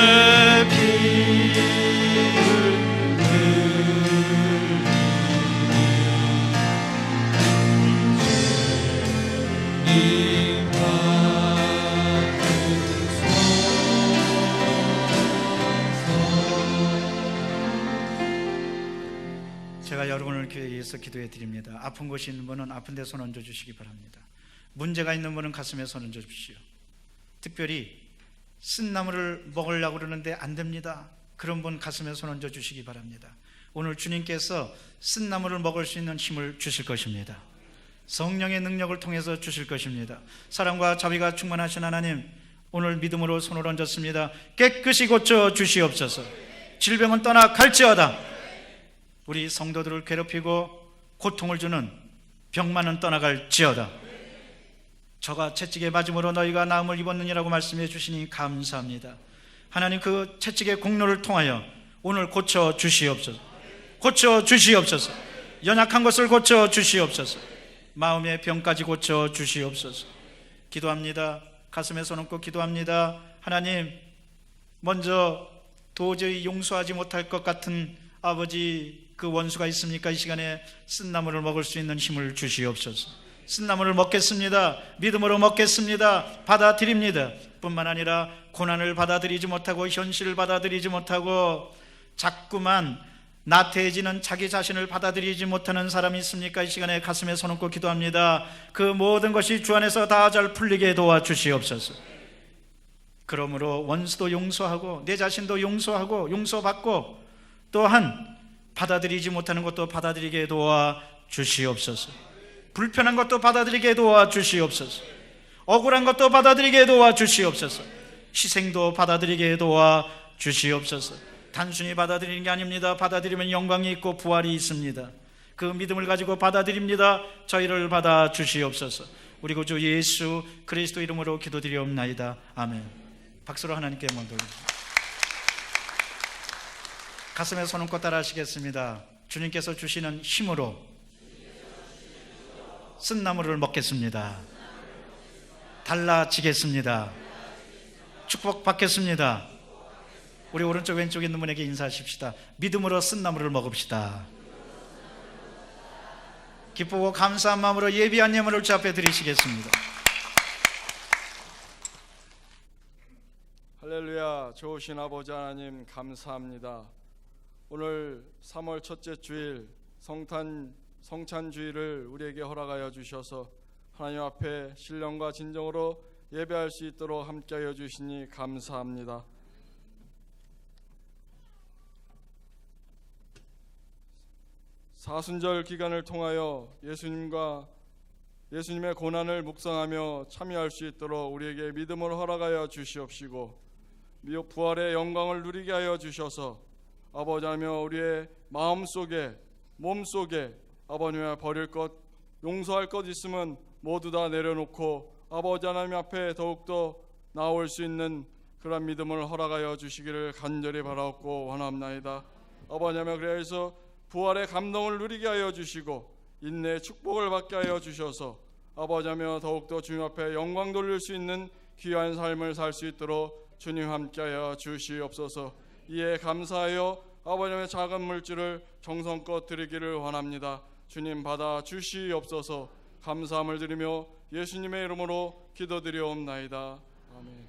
제가 여러분을 위해서 기도해 드립니다. 아픈 곳이 있는 분은 아픈 데 손 얹어 주시기 바랍니다. 문제가 있는 분은 가슴에 손 얹어 주십시오. 특별히 쓴나물을 먹으려고 그러는데 안 됩니다. 그런 분 가슴에 손 얹어 주시기 바랍니다. 오늘 주님께서 쓴나물을 먹을 수 있는 힘을 주실 것입니다. 성령의 능력을 통해서 주실 것입니다. 사랑과 자비가 충만하신 하나님, 오늘 믿음으로 손을 얹었습니다. 깨끗이 고쳐 주시옵소서. 질병은 떠나 갈지어다. 우리 성도들을 괴롭히고 고통을 주는 병만은 떠나갈지어다. 저가 채찍에 맞음으로 너희가 나음을 입었느니라고 말씀해 주시니 감사합니다. 하나님, 그 채찍의 공로를 통하여 오늘 고쳐 주시옵소서. 고쳐 주시옵소서. 연약한 것을 고쳐 주시옵소서. 마음의 병까지 고쳐 주시옵소서. 기도합니다. 가슴에 손 얹고 기도합니다. 하나님, 먼저 도저히 용서하지 못할 것 같은 아버지, 그 원수가 있습니까? 이 시간에 쓴나물을 먹을 수 있는 힘을 주시옵소서. 쓴나물을 먹겠습니다. 믿음으로 먹겠습니다. 받아들입니다. 뿐만 아니라 고난을 받아들이지 못하고 현실을 받아들이지 못하고 자꾸만 나태해지는 자기 자신을 받아들이지 못하는 사람이 있습니까? 이 시간에 가슴에 손 얹고 기도합니다. 그 모든 것이 주 안에서 다 잘 풀리게 도와주시옵소서. 그러므로 원수도 용서하고 내 자신도 용서하고 용서받고 또한 받아들이지 못하는 것도 받아들이게 도와주시옵소서. 불편한 것도 받아들이게 도와주시옵소서. 억울한 것도 받아들이게 도와주시옵소서. 희생도 받아들이게 도와주시옵소서. 단순히 받아들이는 게 아닙니다. 받아들이면 영광이 있고 부활이 있습니다. 그 믿음을 가지고 받아들입니다. 저희를 받아주시옵소서. 우리 구주 예수 그리스도 이름으로 기도드리옵나이다. 아멘. 박수로 하나님께 영광 돌립니다. 가슴에 손 얹고 따라 하시겠습니다. 주님께서 주시는 힘으로 쓴나물을 먹겠습니다. 달라지겠습니다. 축복받겠습니다. 우리 오른쪽 왼쪽에 있는 분에게 인사하십시다. 믿음으로 쓴나물을 먹읍시다. 기쁘고 감사한 마음으로 예비한 예물을 주 앞에 드리시겠습니다. 할렐루야. 좋으신 아버지 하나님 감사합니다. 오늘 3월 첫째 주일 성찬주일을 우리에게 허락하여 주셔서 하나님 앞에 신령과 진정으로 예배할 수 있도록 함께하여 주시니 감사합니다. 사순절 기간을 통하여 예수님의 고난을 묵상하며 참여할 수 있도록 우리에게 믿음을 허락하여 주시옵시고 부활의 영광을 누리게 하여 주셔서 아버지 하나님 우리의 마음속에 몸속에 아버님 버릴 것 용서할 것 있으면 모두 다 내려놓고 아버지 하나님 앞에 더욱더 나올 수 있는 그런 믿음을 허락하여 주시기를 간절히 바라옵고 원합나이다. 아버지 하나님 그래서 부활의 감동을 누리게 하여 주시고 인내의 축복을 받게 하여 주셔서 아버지 하나님 더욱더 주님 앞에 영광 돌릴 수 있는 귀한 삶을 살 수 있도록 주님 함께하여 주시옵소서. 이에 감사하여 아버지의 작은 물질을 정성껏 드리기를 원합니다. 주님 받아 주시옵소서. 감사함을 드리며 예수님의 이름으로 기도드리옵나이다. 아멘.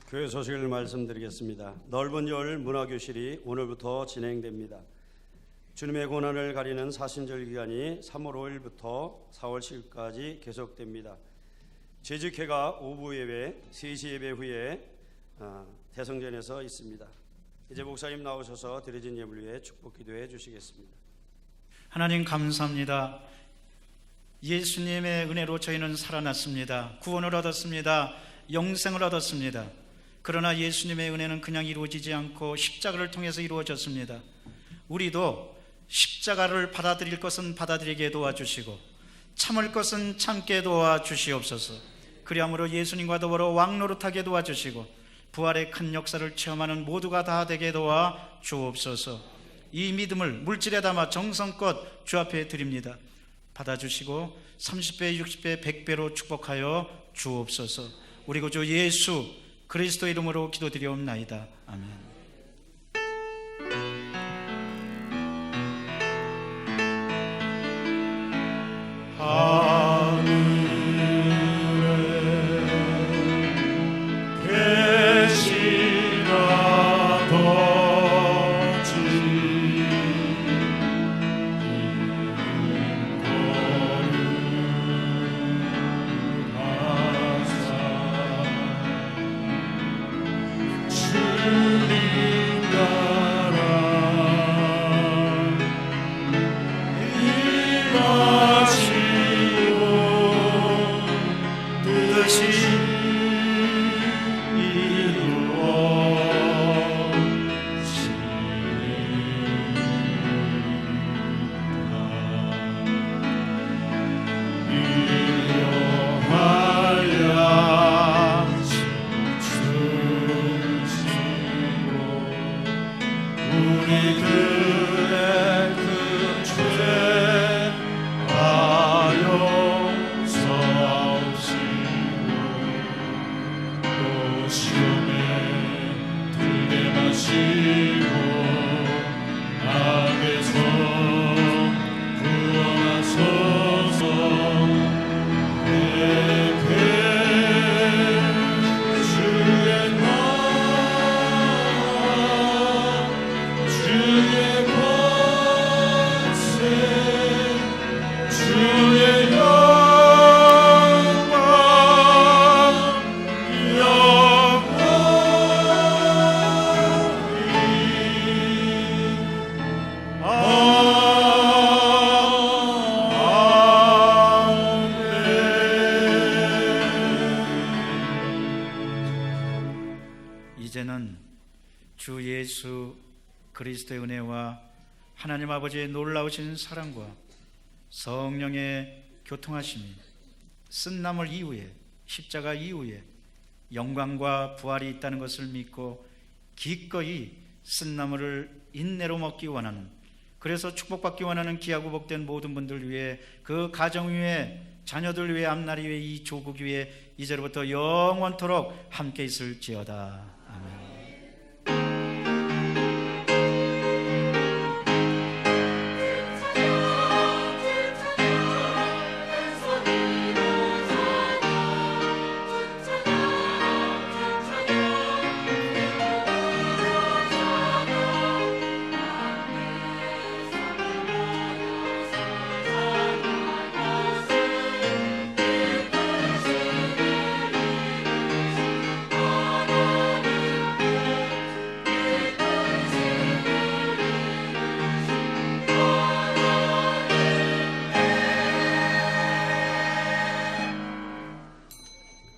교회 소식을 말씀드리겠습니다. 넓은 열 문화교실이 오늘부터 진행됩니다. 주님의 고난을 가리는 사순절 기간이 3월 5일부터 4월 10일까지 계속됩니다. 재직회가 오후 예배, 3시 예배 후에 대성전에서 있습니다. 이제 목사님 나오셔서 드려진 예물 위해 축복 기도해 주시겠습니다. 하나님 감사합니다. 예수님의 은혜로 저희는 살아났습니다. 구원을 얻었습니다. 영생을 얻었습니다. 그러나 예수님의 은혜는 그냥 이루어지지 않고 십자가를 통해서 이루어졌습니다. 우리도 십자가를 받아들일 것은 받아들이게 도와주시고 참을 것은 참게 도와주시옵소서. 그리함으로 예수님과 더불어 왕노릇하게 도와주시고 부활의 큰 역사를 체험하는 모두가 다 되게 도와주옵소서. 이 믿음을 물질에 담아 정성껏 주 앞에 드립니다. 받아주시고 30배, 60배, 100배로 축복하여 주옵소서. 우리 구주 예수 그리스도 이름으로 기도드리옵나이다. 아멘. 주님 우리들의 그 죄 다 용서하옵시고 또 시험에 들게 마시고 악에서 구원하소서. 내게 주의 권세 주의 영광 이제는 주 예수 그리스도의 은혜와 하나님 아버지의 놀라우신 사랑과 성령의 교통하심이 쓴나물 이후에, 십자가 이후에 영광과 부활이 있다는 것을 믿고 기꺼이 쓴나물을 인내로 먹기 원하는, 그래서 축복받기 원하는 귀하고 복된 모든 분들 위해, 그 가정 위에, 자녀들 위해, 앞날이 위해, 이 조국 위에 이제로부터 영원토록 함께 있을지어다.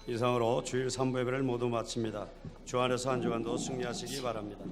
이상으로 주일 3부 예배를 모두 마칩니다. 주 안에서 한 주간도 승리하시기 바랍니다.